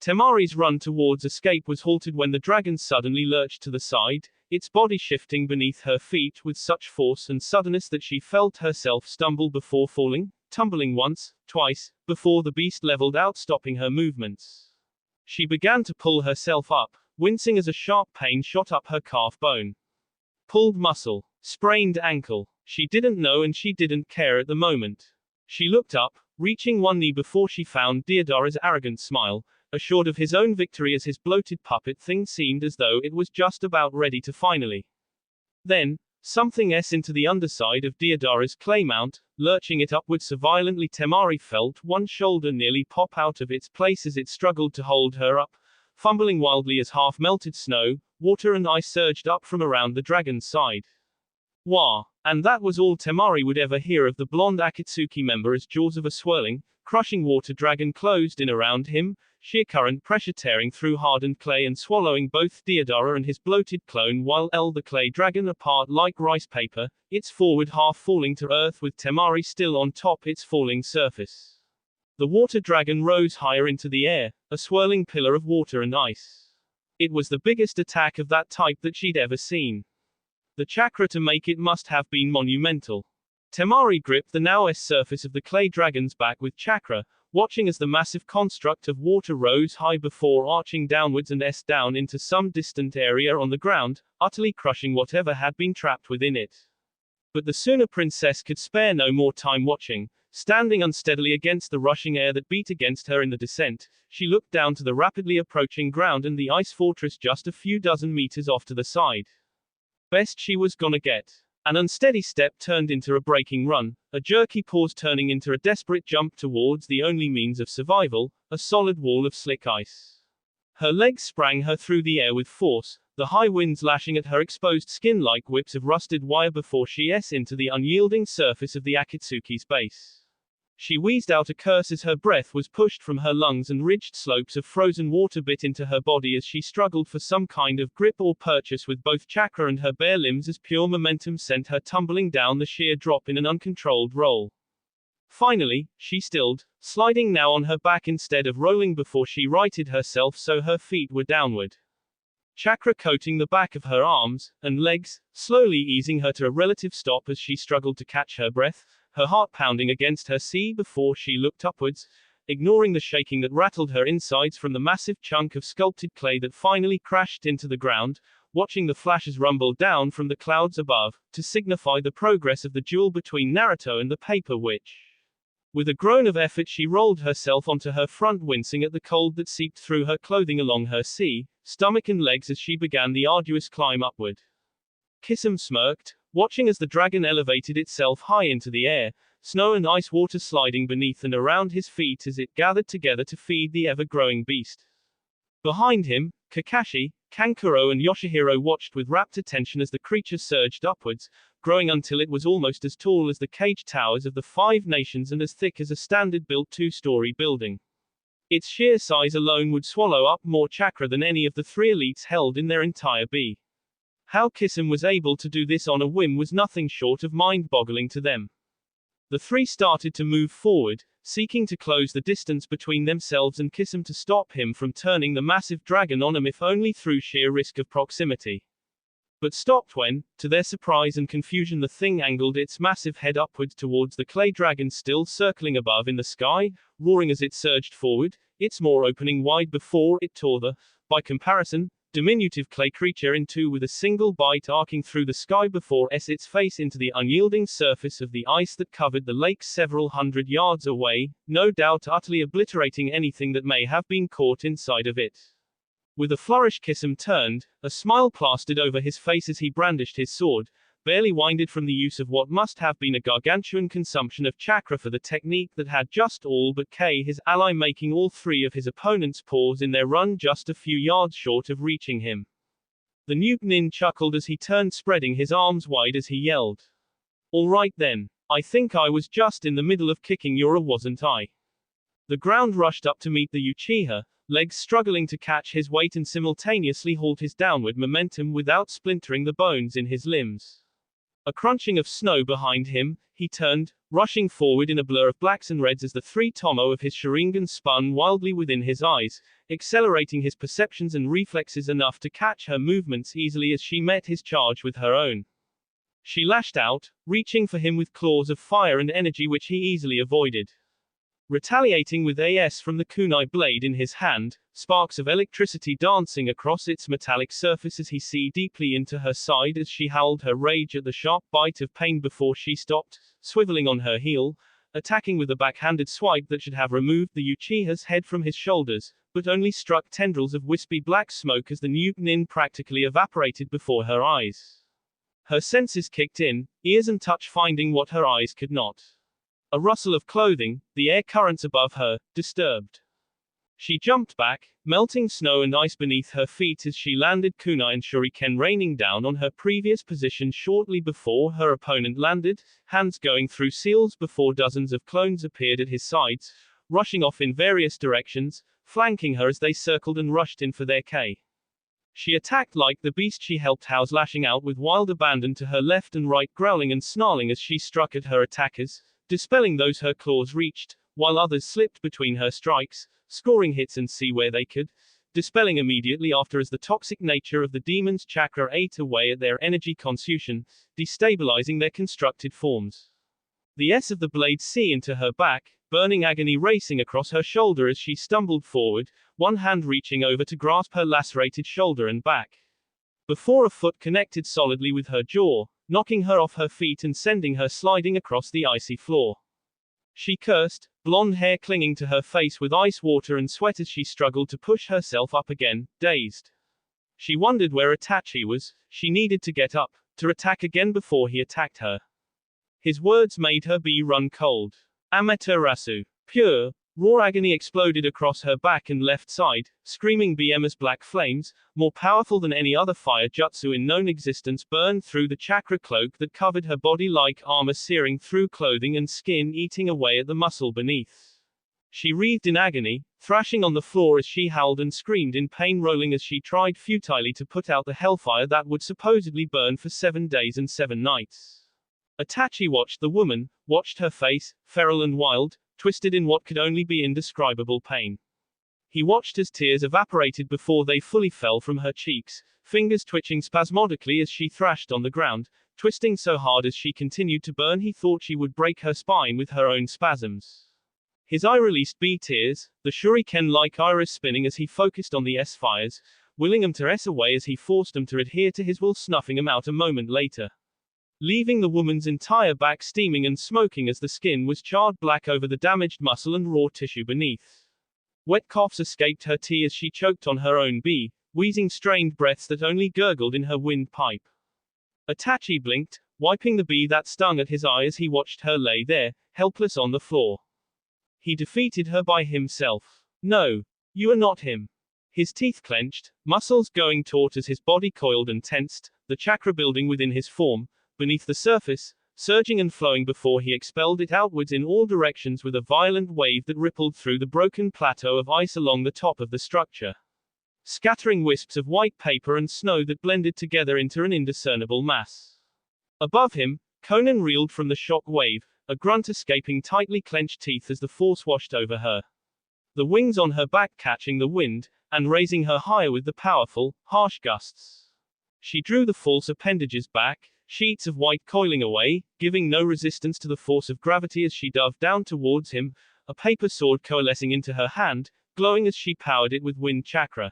A: Temari's run towards escape was halted when the dragon suddenly lurched to the side, its body shifting beneath her feet with such force and suddenness that she felt herself stumble before falling, tumbling once, twice, before the beast leveled out, stopping her movements. She began to pull herself up, wincing as a sharp pain shot up her calf bone. Pulled muscle. Sprained ankle. She didn't know and she didn't care at the moment. She looked up, reaching one knee before she found Deodara's arrogant smile, assured of his own victory as his bloated puppet thing seemed as though it was just about ready to finally. Then, something into the underside of Deodara's clay mount, lurching it upwards so violently Temari felt one shoulder nearly pop out of its place as it struggled to hold her up, fumbling wildly as half-melted snow, water and ice surged up from around the dragon's side. Wah! And that was all Temari would ever hear of the blonde Akatsuki member as jaws of a swirling, crushing water dragon closed in around him, sheer current pressure tearing through hardened clay and swallowing both Deodara and his bloated clone while the clay dragon apart like rice paper, its forward half falling to earth with Temari still on top its falling surface. The water dragon rose higher into the air, a swirling pillar of water and ice. It was the biggest attack of that type that she'd ever seen. The chakra to make it must have been monumental. Temari gripped the now surface of the clay dragon's back with chakra, watching as the massive construct of water rose high before arching downwards and down into some distant area on the ground, utterly crushing whatever had been trapped within it. But the Suna princess could spare no more time watching. Standing unsteadily against the rushing air that beat against her in the descent, she looked down to the rapidly approaching ground and the ice fortress just a few dozen meters off to the side. Best she was gonna get. An unsteady step turned into a breaking run, a jerky pause turning into a desperate jump towards the only means of survival, a solid wall of slick ice. Her legs sprang her through the air with force, the high winds lashing at her exposed skin like whips of rusted wire before she into the unyielding surface of the Akatsuki's base. She wheezed out a curse as her breath was pushed from her lungs and ridged slopes of frozen water bit into her body as she struggled for some kind of grip or purchase with both chakra and her bare limbs as pure momentum sent her tumbling down the sheer drop in an uncontrolled roll. Finally, she stilled, sliding now on her back instead of rolling before she righted herself so her feet were downward. Chakra coating the back of her arms and legs, slowly easing her to a relative stop as she struggled to catch her breath, her heart pounding against her before she looked upwards, ignoring the shaking that rattled her insides from the massive chunk of sculpted clay that finally crashed into the ground, watching the flashes rumble down from the clouds above, to signify the progress of the duel between Naruto and the paper witch. With a groan of effort she rolled herself onto her front, wincing at the cold that seeped through her clothing along her stomach and legs as she began the arduous climb upward. Kisum smirked, watching as the dragon elevated itself high into the air, snow and ice water sliding beneath and around his feet as it gathered together to feed the ever-growing beast. Behind him, Kakashi, Kankuro and Yoshihiro watched with rapt attention as the creature surged upwards, growing until it was almost as tall as the cage towers of the 5 nations and as thick as a standard-built 2-story building. Its sheer size alone would swallow up more chakra than any of the 3 elites held in their entire B. How Kisum was able to do this on a whim was nothing short of mind-boggling to them. The 3 started to move forward, seeking to close the distance between themselves and Kisum to stop him from turning the massive dragon on him if only through sheer risk of proximity. But stopped when, to their surprise and confusion, the thing angled its massive head upwards towards the clay dragon still circling above in the sky, roaring as it surged forward, its maw opening wide before it tore the, by comparison, diminutive clay creature in two with a single bite arcing through the sky before its face into the unyielding surface of the ice that covered the lake several hundred yards away, no doubt utterly obliterating anything that may have been caught inside of it. With a flourish Kisum turned, a smile plastered over his face as he brandished his sword, barely winded from the use of what must have been a gargantuan consumption of chakra for the technique that had just all but his ally, making all 3 of his opponents pause in their run just a few yards short of reaching him. The noob nin chuckled as he turned, spreading his arms wide as he yelled. All right then. I think I was just in the middle of kicking your wasn't I? The ground rushed up to meet the Uchiha, legs struggling to catch his weight and simultaneously halt his downward momentum without splintering the bones in his limbs. A crunching of snow behind him, he turned, rushing forward in a blur of blacks and reds as the 3 tomo of his Sharingan spun wildly within his eyes, accelerating his perceptions and reflexes enough to catch her movements easily as she met his charge with her own. She lashed out, reaching for him with claws of fire and energy which he easily avoided. Retaliating with from the kunai blade in his hand, sparks of electricity dancing across its metallic surface as he see deeply into her side as she howled her rage at the sharp bite of pain before she stopped, swiveling on her heel, attacking with a backhanded swipe that should have removed the Uchiha's head from his shoulders, but only struck tendrils of wispy black smoke as the new nin practically evaporated before her eyes. Her senses kicked in, ears and touch finding what her eyes could not. A rustle of clothing, the air currents above her, disturbed. She jumped back, melting snow and ice beneath her feet as she landed kunai and shuriken raining down on her previous position shortly before her opponent landed, hands going through seals before dozens of clones appeared at his sides, rushing off in various directions, flanking her as they circled and rushed in for their K. She attacked like the beast she helped house, lashing out with wild abandon to her left and right, growling and snarling as she struck at her attackers, dispelling those her claws reached, while others slipped between her strikes, scoring hits and see where they could, dispelling immediately after as the toxic nature of the demon's chakra ate away at their energy consumption, destabilizing their constructed forms. The S of the blade C into her back, burning agony racing across her shoulder as she stumbled forward, one hand reaching over to grasp her lacerated shoulder and back. Before a foot connected solidly with her jaw, knocking her off her feet and sending her sliding across the icy floor. She cursed, blonde hair clinging to her face with ice water and sweat as she struggled to push herself up again, dazed. She wondered where Itachi was. She needed to get up, to attack again before he attacked her. His words made her be run cold. Amaterasu. Pure, raw agony exploded across her back and left side, screaming BM as black flames, more powerful than any other fire jutsu in known existence, burned through the chakra cloak that covered her body like armor, searing through clothing and skin, eating away at the muscle beneath. She writhed in agony, thrashing on the floor as she howled and screamed in pain, rolling as she tried futilely to put out the hellfire that would supposedly burn for 7 days and 7 nights. Itachi watched the woman, watched her face, feral and wild, twisted in what could only be indescribable pain. He watched as tears evaporated before they fully fell from her cheeks, fingers twitching spasmodically as she thrashed on the ground, twisting so hard as she continued to burn he thought she would break her spine with her own spasms. His eye released B tears, the shuriken-like iris spinning as he focused on the S fires, willing them to S away as he forced them to adhere to his will, snuffing them out a moment later, leaving the woman's entire back steaming and smoking as the skin was charred black over the damaged muscle and raw tissue beneath. Wet coughs escaped her tea as she choked on her own bee, wheezing strained breaths that only gurgled in her windpipe. Itachi blinked, wiping the bee that stung at his eye as he watched her lay there, helpless on the floor. He defeated her by himself. No, you are not him. His teeth clenched, muscles going taut as his body coiled and tensed, the chakra building within his form, beneath the surface, surging and flowing before he expelled it outwards in all directions with a violent wave that rippled through the broken plateau of ice along the top of the structure, scattering wisps of white paper and snow that blended together into an indiscernible mass. Above him, Conan reeled from the shock wave, a grunt escaping tightly clenched teeth as the force washed over her, the wings on her back catching the wind, and raising her higher with the powerful, harsh gusts. She drew the false appendages back, sheets of white coiling away, giving no resistance to the force of gravity as she dove down towards him, a paper sword coalescing into her hand, glowing as she powered it with wind chakra.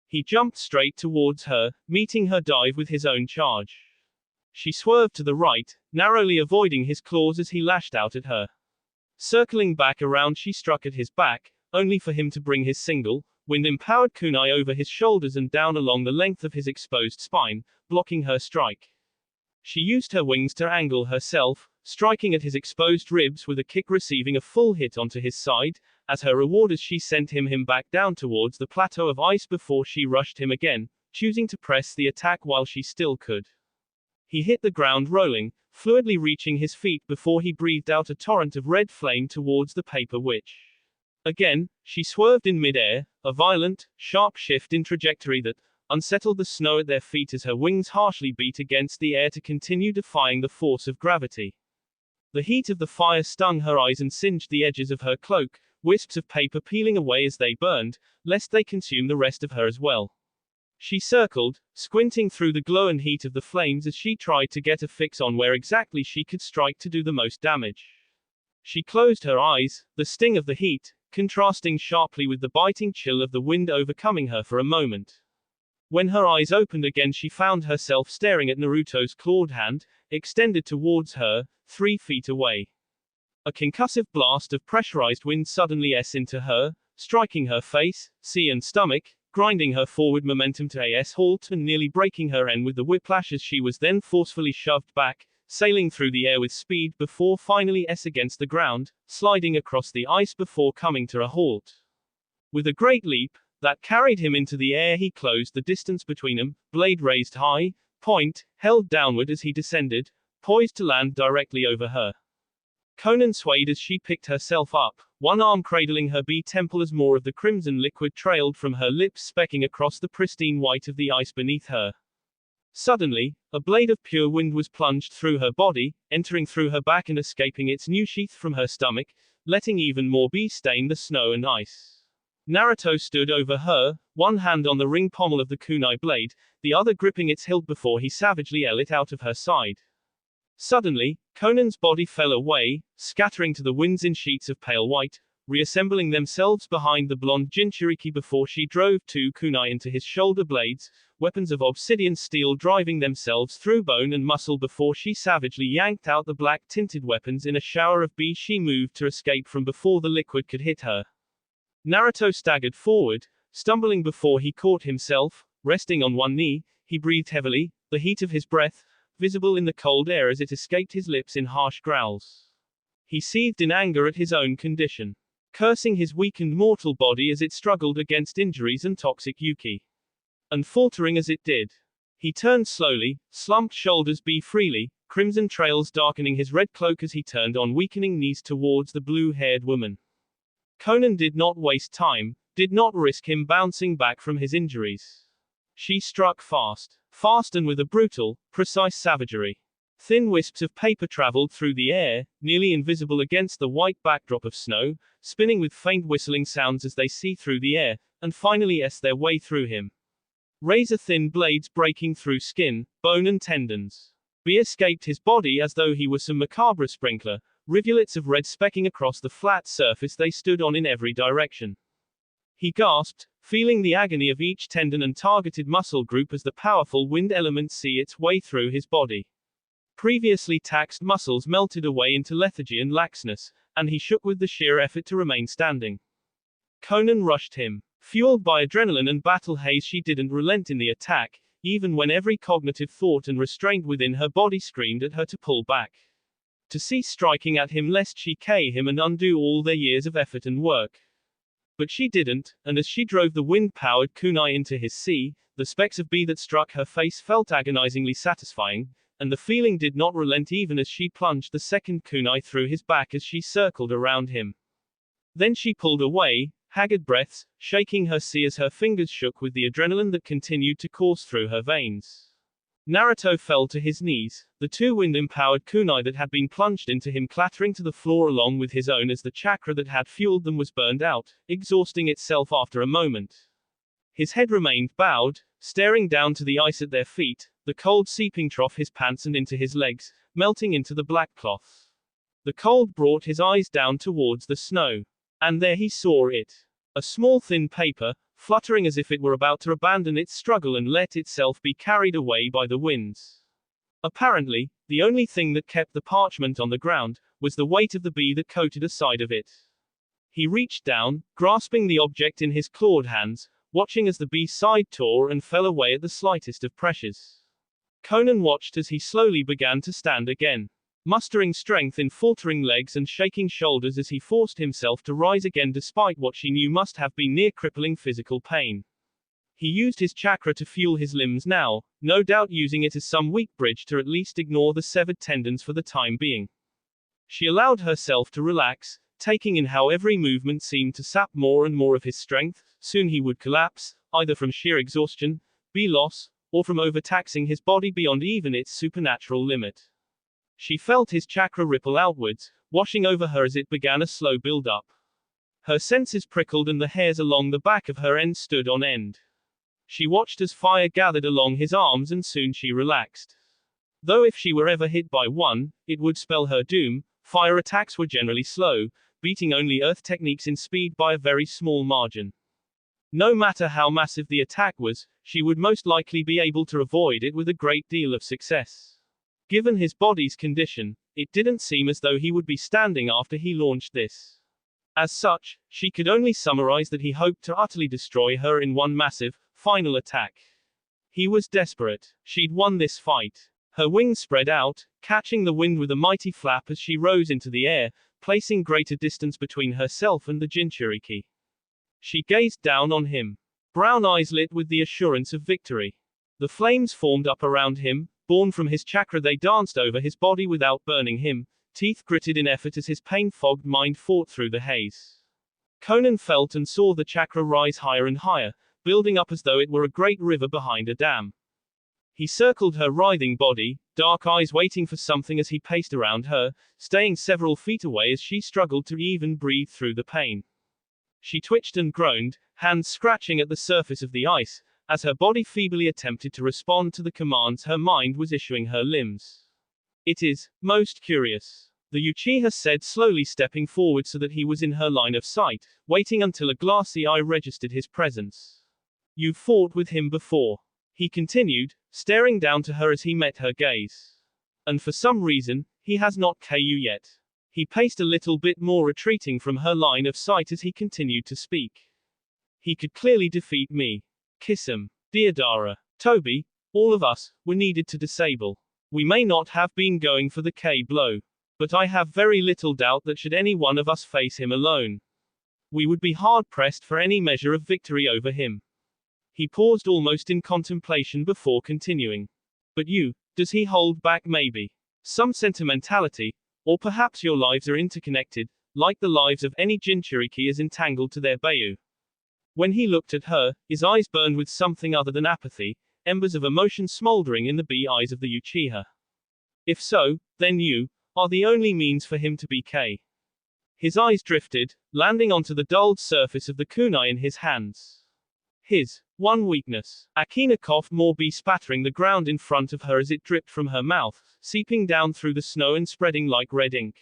A: He jumped straight towards her, meeting her dive with his own charge. She swerved to the right, narrowly avoiding his claws as he lashed out at her. Circling back around, she struck at his back, only for him to bring his single, wind-empowered kunai over his shoulders and down along the length of his exposed spine, blocking her strike. She used her wings to angle herself, striking at his exposed ribs with a kick, receiving a full hit onto his side. As her reward, as she sent him back down towards the plateau of ice before she rushed him again, choosing to press the attack while she still could. He hit the ground rolling, fluidly reaching his feet before he breathed out a torrent of red flame towards the paper witch. Again, she swerved in midair, a violent, sharp shift in trajectory that unsettled the snow at their feet as her wings harshly beat against the air to continue defying the force of gravity. The heat of the fire stung her eyes and singed the edges of her cloak, wisps of paper peeling away as they burned, lest they consume the rest of her as well. She circled, squinting through the glow and heat of the flames as she tried to get a fix on where exactly she could strike to do the most damage. She closed her eyes, the sting of the heat, contrasting sharply with the biting chill of the wind overcoming her for a moment. When her eyes opened again, she found herself staring at Naruto's clawed hand, extended towards her, 3 feet away. A concussive blast of pressurized wind suddenly s into her, striking her face, sea and stomach, grinding her forward momentum to a halt and nearly breaking her end with the whiplash as she was then forcefully shoved back, sailing through the air with speed before finally s against the ground, sliding across the ice before coming to a halt. With a great leap that carried him into the air, he closed the distance between them, blade raised high, point held downward as he descended, poised to land directly over her. Conan swayed as she picked herself up, one arm cradling her temple as more of the crimson liquid trailed from her lips, specking across the pristine white of the ice beneath her. Suddenly, a blade of pure wind was plunged through her body, entering through her back and escaping its new sheath from her stomach, letting even more stain the snow and ice. Naruto stood over her, one hand on the ring pommel of the kunai blade, the other gripping its hilt before he savagely cut it out of her side. Suddenly, Conan's body fell away, scattering to the winds in sheets of pale white, reassembling themselves behind the blonde Jinchuriki before she drove two kunai into his shoulder blades, weapons of obsidian steel driving themselves through bone and muscle before she savagely yanked out the black-tinted weapons in a shower of she moved to escape from before the liquid could hit her. Naruto staggered forward, stumbling before he caught himself, resting on one knee, he breathed heavily, the heat of his breath visible in the cold air as it escaped his lips in harsh growls. He seethed in anger at his own condition, cursing his weakened mortal body as it struggled against injuries and toxic yuki. And faltering as it did. He turned slowly, slumped shoulders freely, crimson trails darkening his red cloak as he turned on weakening knees towards the blue-haired woman. Conan did not waste time, did not risk him bouncing back from his injuries. She struck fast and with a brutal, precise savagery. Thin wisps of paper traveled through the air, nearly invisible against the white backdrop of snow, spinning with faint whistling sounds as they see through the air, and finally their way through him. Razor-thin blades breaking through skin, bone and tendons. Escaped his body as though he were some macabre sprinkler, rivulets of red specking across the flat surface they stood on in every direction. He gasped, feeling the agony of each tendon and targeted muscle group as the powerful wind element see its way through his body. Previously taxed muscles melted away into lethargy and laxness, and he shook with the sheer effort to remain standing. Conan rushed him. Fueled by adrenaline and battle haze, she didn't relent in the attack, even when every cognitive thought and restraint within her body screamed at her to pull back. To cease striking at him lest she kill him and undo all their years of effort and work. But she didn't, and as she drove the wind-powered kunai into his sea, the specks of that struck her face felt agonizingly satisfying, and the feeling did not relent even as she plunged the second kunai through his back as she circled around him. Then she pulled away, haggard breaths, shaking her sea as her fingers shook with the adrenaline that continued to course through her veins. Naruto fell to his knees, the two wind-empowered kunai that had been plunged into him clattering to the floor along with his own as the chakra that had fueled them was burned out, exhausting itself after a moment. His head remained bowed, staring down to the ice at their feet, the cold seeping through his pants and into his legs, melting into the black cloth. The cold brought his eyes down towards the snow. And there he saw it. A small thin paper, fluttering as if it were about to abandon its struggle and let itself be carried away by the winds. Apparently, the only thing that kept the parchment on the ground was the weight of the that coated a side of it. He reached down, grasping the object in his clawed hands, watching as the side tore and fell away at the slightest of pressures. Conan watched as he slowly began to stand again, mustering strength in faltering legs and shaking shoulders as he forced himself to rise again despite what she knew must have been near crippling physical pain. He used his chakra to fuel his limbs now, no doubt using it as some weak bridge to at least ignore the severed tendons for the time being. She allowed herself to relax, taking in how every movement seemed to sap more and more of his strength. Soon he would collapse, either from sheer exhaustion, loss, or from overtaxing his body beyond even its supernatural limit. She felt his chakra ripple outwards, washing over her as it began a slow build-up. Her senses prickled and the hairs along the back of her end stood on end. She watched as fire gathered along his arms and soon she relaxed. Though if she were ever hit by one, it would spell her doom. Fire attacks were generally slow, beating only earth techniques in speed by a very small margin. No matter how massive the attack was, she would most likely be able to avoid it with a great deal of success. Given his body's condition, it didn't seem as though he would be standing after he launched this. As such, she could only summarize that he hoped to utterly destroy her in one massive, final attack. He was desperate. She'd won this fight. Her wings spread out, catching the wind with a mighty flap as she rose into the air, placing greater distance between herself and the Jinchuriki. She gazed down on him. Brown eyes lit with the assurance of victory. The flames formed up around him, born from his chakra. They danced over his body without burning him, teeth gritted in effort as his pain-fogged mind fought through the haze. Conan felt and saw the chakra rise higher and higher, building up as though it were a great river behind a dam. He circled her writhing body, dark eyes waiting for something as he paced around her, staying several feet away as she struggled to even breathe through the pain. She twitched and groaned, hands scratching at the surface of the ice, as her body feebly attempted to respond to the commands her mind was issuing her limbs. It is most curious, the Uchiha said, slowly stepping forward so that he was in her line of sight, waiting until a glassy eye registered his presence. You've fought with him before, he continued, staring down to her as he met her gaze. And for some reason, he has not KU yet. He paced a little bit more, retreating from her line of sight as he continued to speak. He could clearly defeat me. Kisame, Deodara, Toby, all of us, were needed to disable. We may not have been going for the K blow. But I have very little doubt that should any one of us face him alone, we would be hard-pressed for any measure of victory over him. He paused almost in contemplation before continuing. But you, does he hold back maybe some sentimentality? Or perhaps your lives are interconnected, like the lives of any Jinchuriki is entangled to their Bayu. When he looked at her, his eyes burned with something other than apathy, embers of emotion smoldering in the bee eyes of the Uchiha. If so, then you are the only means for him to be K. His eyes drifted, landing onto the dulled surface of the kunai in his hands. His one weakness. Akina coughed more, bespattering the ground in front of her as it dripped from her mouth, seeping down through the snow and spreading like red ink.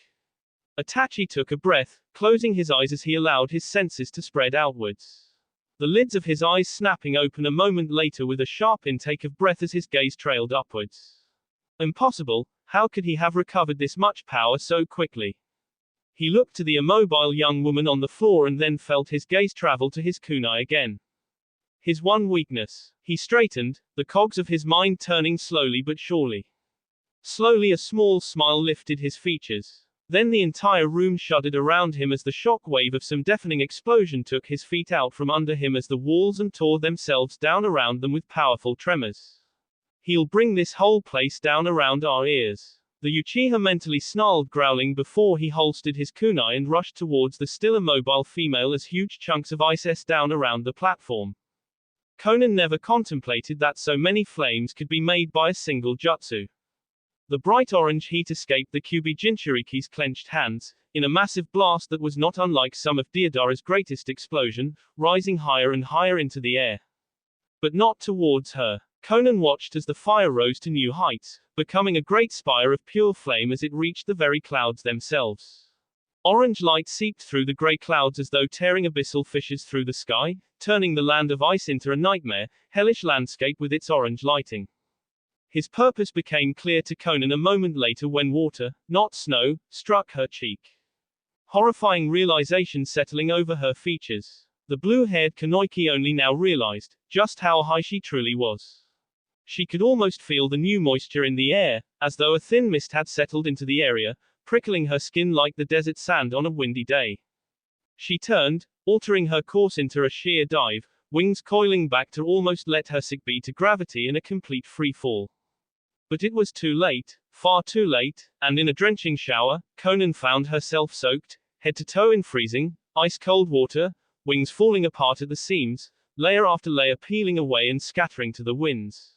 A: Itachi took a breath, closing his eyes as he allowed his senses to spread outwards. The lids of his eyes snapping open a moment later with a sharp intake of breath as his gaze trailed upwards. Impossible, how could he have recovered this much power so quickly? He looked to the immobile young woman on the floor and then felt his gaze travel to his kunai again. His one weakness. He straightened, the cogs of his mind turning slowly but surely. Slowly a small smile lifted his features. Then the entire room shuddered around him as the shock wave of some deafening explosion took his feet out from under him as the walls and tore themselves down around them with powerful tremors. He'll bring this whole place down around our ears. The Uchiha mentally snarled, growling before he holstered his kunai and rushed towards the still immobile female as huge chunks of ice s down around the platform. Conan never contemplated that so many flames could be made by a single jutsu. The bright orange heat escaped the Kyuubi Jinchuriki's clenched hands, in a massive blast that was not unlike some of Deodara's greatest explosion, rising higher and higher into the air. But not towards her. Conan watched as the fire rose to new heights, becoming a great spire of pure flame as it reached the very clouds themselves. Orange light seeped through the grey clouds as though tearing abyssal fissures through the sky, turning the land of ice into a nightmare, hellish landscape with its orange lighting. His purpose became clear to Conan a moment later when water, not snow, struck her cheek. Horrifying realization settling over her features. The blue-haired Kanoiki only now realized just how high she truly was. She could almost feel the new moisture in the air, as though a thin mist had settled into the area, prickling her skin like the desert sand on a windy day. She turned, altering her course into a sheer dive, wings coiling back to almost let her succumb to gravity in a complete free fall. But it was too late, far too late, and in a drenching shower, Conan found herself soaked, head to toe in freezing, ice-cold water, wings falling apart at the seams, layer after layer peeling away and scattering to the winds.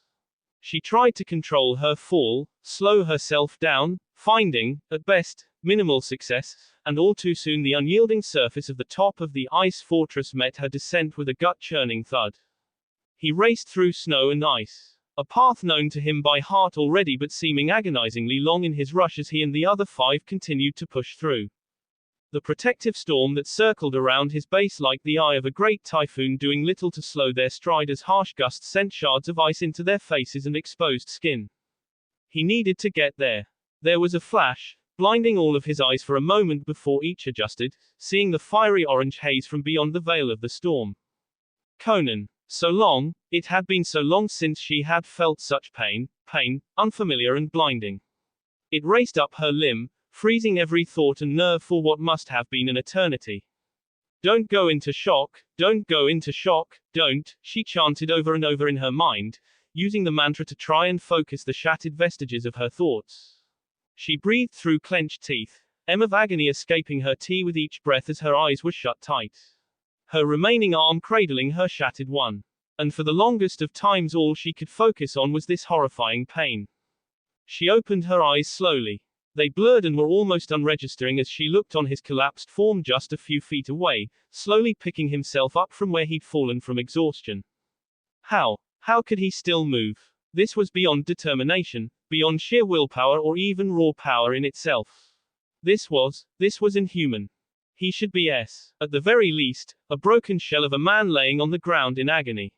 A: She tried to control her fall, slow herself down, finding, at best, minimal success, and all too soon the unyielding surface of the top of the ice fortress met her descent with a gut-churning thud. He raced through snow and ice. A path known to him by heart already but seeming agonizingly long in his rush as he and the other five continued to push through. The protective storm that circled around his base like the eye of a great typhoon, doing little to slow their stride as harsh gusts sent shards of ice into their faces and exposed skin. He needed to get there. There was a flash, blinding all of his eyes for a moment before each adjusted, seeing the fiery orange haze from beyond the veil of the storm. Conan. So long, it had been so long since she had felt such pain, unfamiliar and blinding. It raced up her limb, freezing every thought and nerve for what must have been an eternity. Don't go into shock, don't go into shock, don't, she chanted over and over in her mind, using the mantra to try and focus the shattered vestiges of her thoughts. She breathed through clenched teeth, of agony escaping her tea with each breath as her eyes were shut tight. Her remaining arm cradling her shattered one. And for the longest of times all she could focus on was this horrifying pain. She opened her eyes slowly. They blurred and were almost unregistering as she looked on his collapsed form just a few feet away, slowly picking himself up from where he'd fallen from exhaustion. How could he still move? This was beyond determination, beyond sheer willpower or even raw power in itself. This was inhuman. He should be at the very least, a broken shell of a man laying on the ground in agony.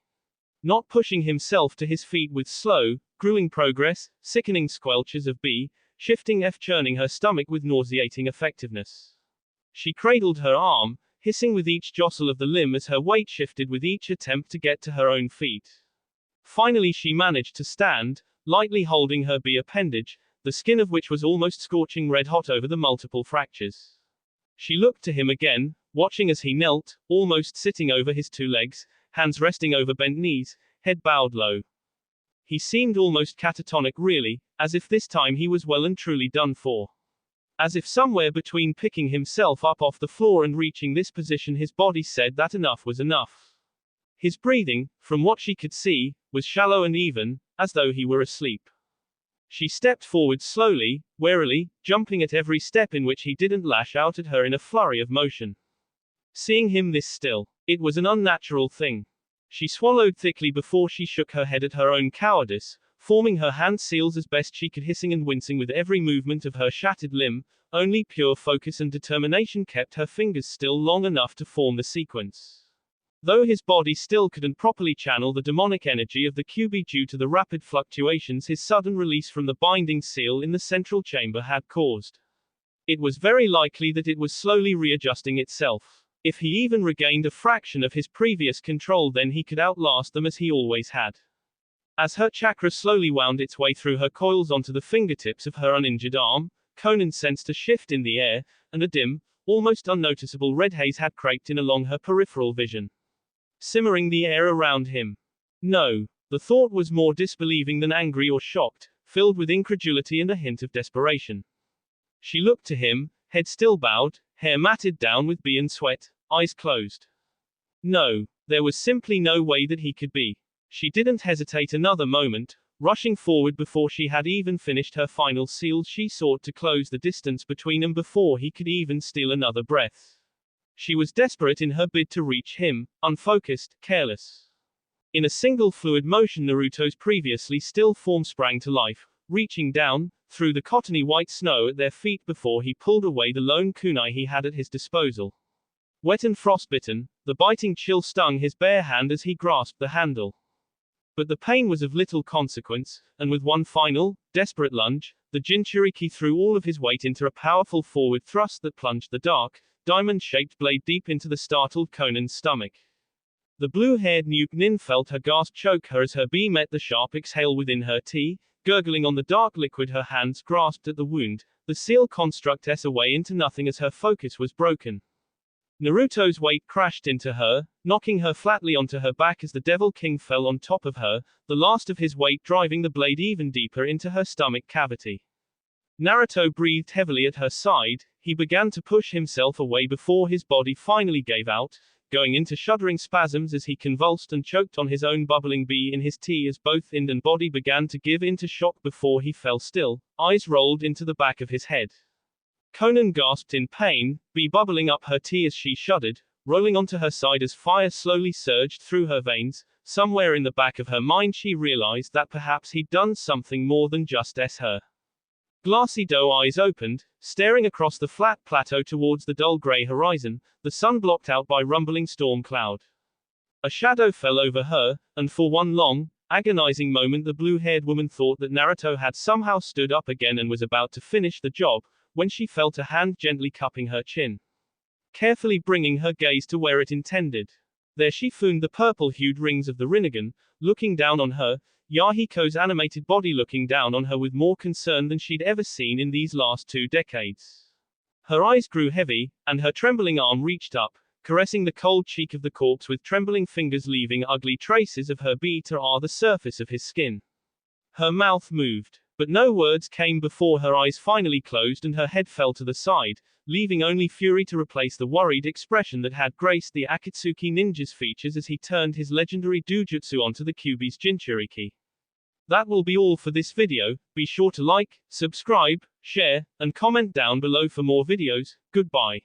A: Not pushing himself to his feet with slow, grueling progress, sickening squelches of shifting churning her stomach with nauseating effectiveness. She cradled her arm, hissing with each jostle of the limb as her weight shifted with each attempt to get to her own feet. Finally she managed to stand, lightly holding her appendage, the skin of which was almost scorching red hot over the multiple fractures. She looked to him again, watching as he knelt, almost sitting over his two legs, hands resting over bent knees, head bowed low. He seemed almost catatonic really, as if this time he was well and truly done for. As if somewhere between picking himself up off the floor and reaching this position his body said that enough was enough. His breathing, from what she could see, was shallow and even, as though he were asleep. She stepped forward slowly, warily, jumping at every step in which he didn't lash out at her in a flurry of motion. Seeing him this still, it was an unnatural thing. She swallowed thickly before she shook her head at her own cowardice, forming her hand seals as best she could, hissing and wincing with every movement of her shattered limb. Only pure focus and determination kept her fingers still long enough to form the sequence. Though his body still couldn't properly channel the demonic energy of the QB due to the rapid fluctuations his sudden release from the binding seal in the central chamber had caused. It was very likely that it was slowly readjusting itself. If he even regained a fraction of his previous control, then he could outlast them as he always had. As her chakra slowly wound its way through her coils onto the fingertips of her uninjured arm, Conan sensed a shift in the air, and a dim, almost unnoticeable red haze had crept in along her peripheral vision, simmering the air around him. No. The thought was more disbelieving than angry or shocked, filled with incredulity and a hint of desperation. She looked to him, head still bowed, hair matted down with and sweat, eyes closed. No. There was simply no way that he could be. She didn't hesitate another moment. Rushing forward before she had even finished her final seals, she sought to close the distance between them before he could even steal another breath. She was desperate in her bid to reach him, unfocused, careless. In a single fluid motion, Naruto's previously still form sprang to life, reaching down, through the cottony white snow at their feet before he pulled away the lone kunai he had at his disposal. Wet and frostbitten, the biting chill stung his bare hand as he grasped the handle. But the pain was of little consequence, and with one final, desperate lunge, the Jinchuriki threw all of his weight into a powerful forward thrust that plunged the dark, diamond-shaped blade deep into the startled Conan's stomach. The blue-haired Nuke Nin felt her gasp choke her as her bee met the sharp exhale within her tea, gurgling on the dark liquid. Her hands grasped at the wound, the seal construct away into nothing as her focus was broken. Naruto's weight crashed into her, knocking her flatly onto her back as the Devil King fell on top of her, the last of his weight driving the blade even deeper into her stomach cavity. Naruto breathed heavily at her side. He began to push himself away before his body finally gave out, going into shuddering spasms as he convulsed and choked on his own bubbling bee in his tea as both mind and body began to give into shock before he fell still, eyes rolled into the back of his head. Conan gasped in pain, bee bubbling up her tea as she shuddered, rolling onto her side as fire slowly surged through her veins. Somewhere in the back of her mind she realized that perhaps he'd done something more than just her. Glassy doe eyes opened, staring across the flat plateau towards the dull gray horizon, the sun blocked out by rumbling storm cloud. A shadow fell over her, and for one long, agonizing moment the blue-haired woman thought that Naruto had somehow stood up again and was about to finish the job, when she felt a hand gently cupping her chin, carefully bringing her gaze to where it intended. There she found the purple-hued rings of the Rinnegan, looking down on her, Yahiko's animated body looking down on her with more concern than she'd ever seen in these last 2 decades. Her eyes grew heavy, and her trembling arm reached up, caressing the cold cheek of the corpse with trembling fingers, leaving ugly traces of her beat or the surface of his skin. Her mouth moved, but no words came before her eyes finally closed and her head fell to the side, leaving only fury to replace the worried expression that had graced the Akatsuki ninja's features as he turned his legendary dojutsu onto the Kyuubi's Jinchuriki. That will be all for this video. Be sure to like, subscribe, share, and comment down below for more videos. Goodbye.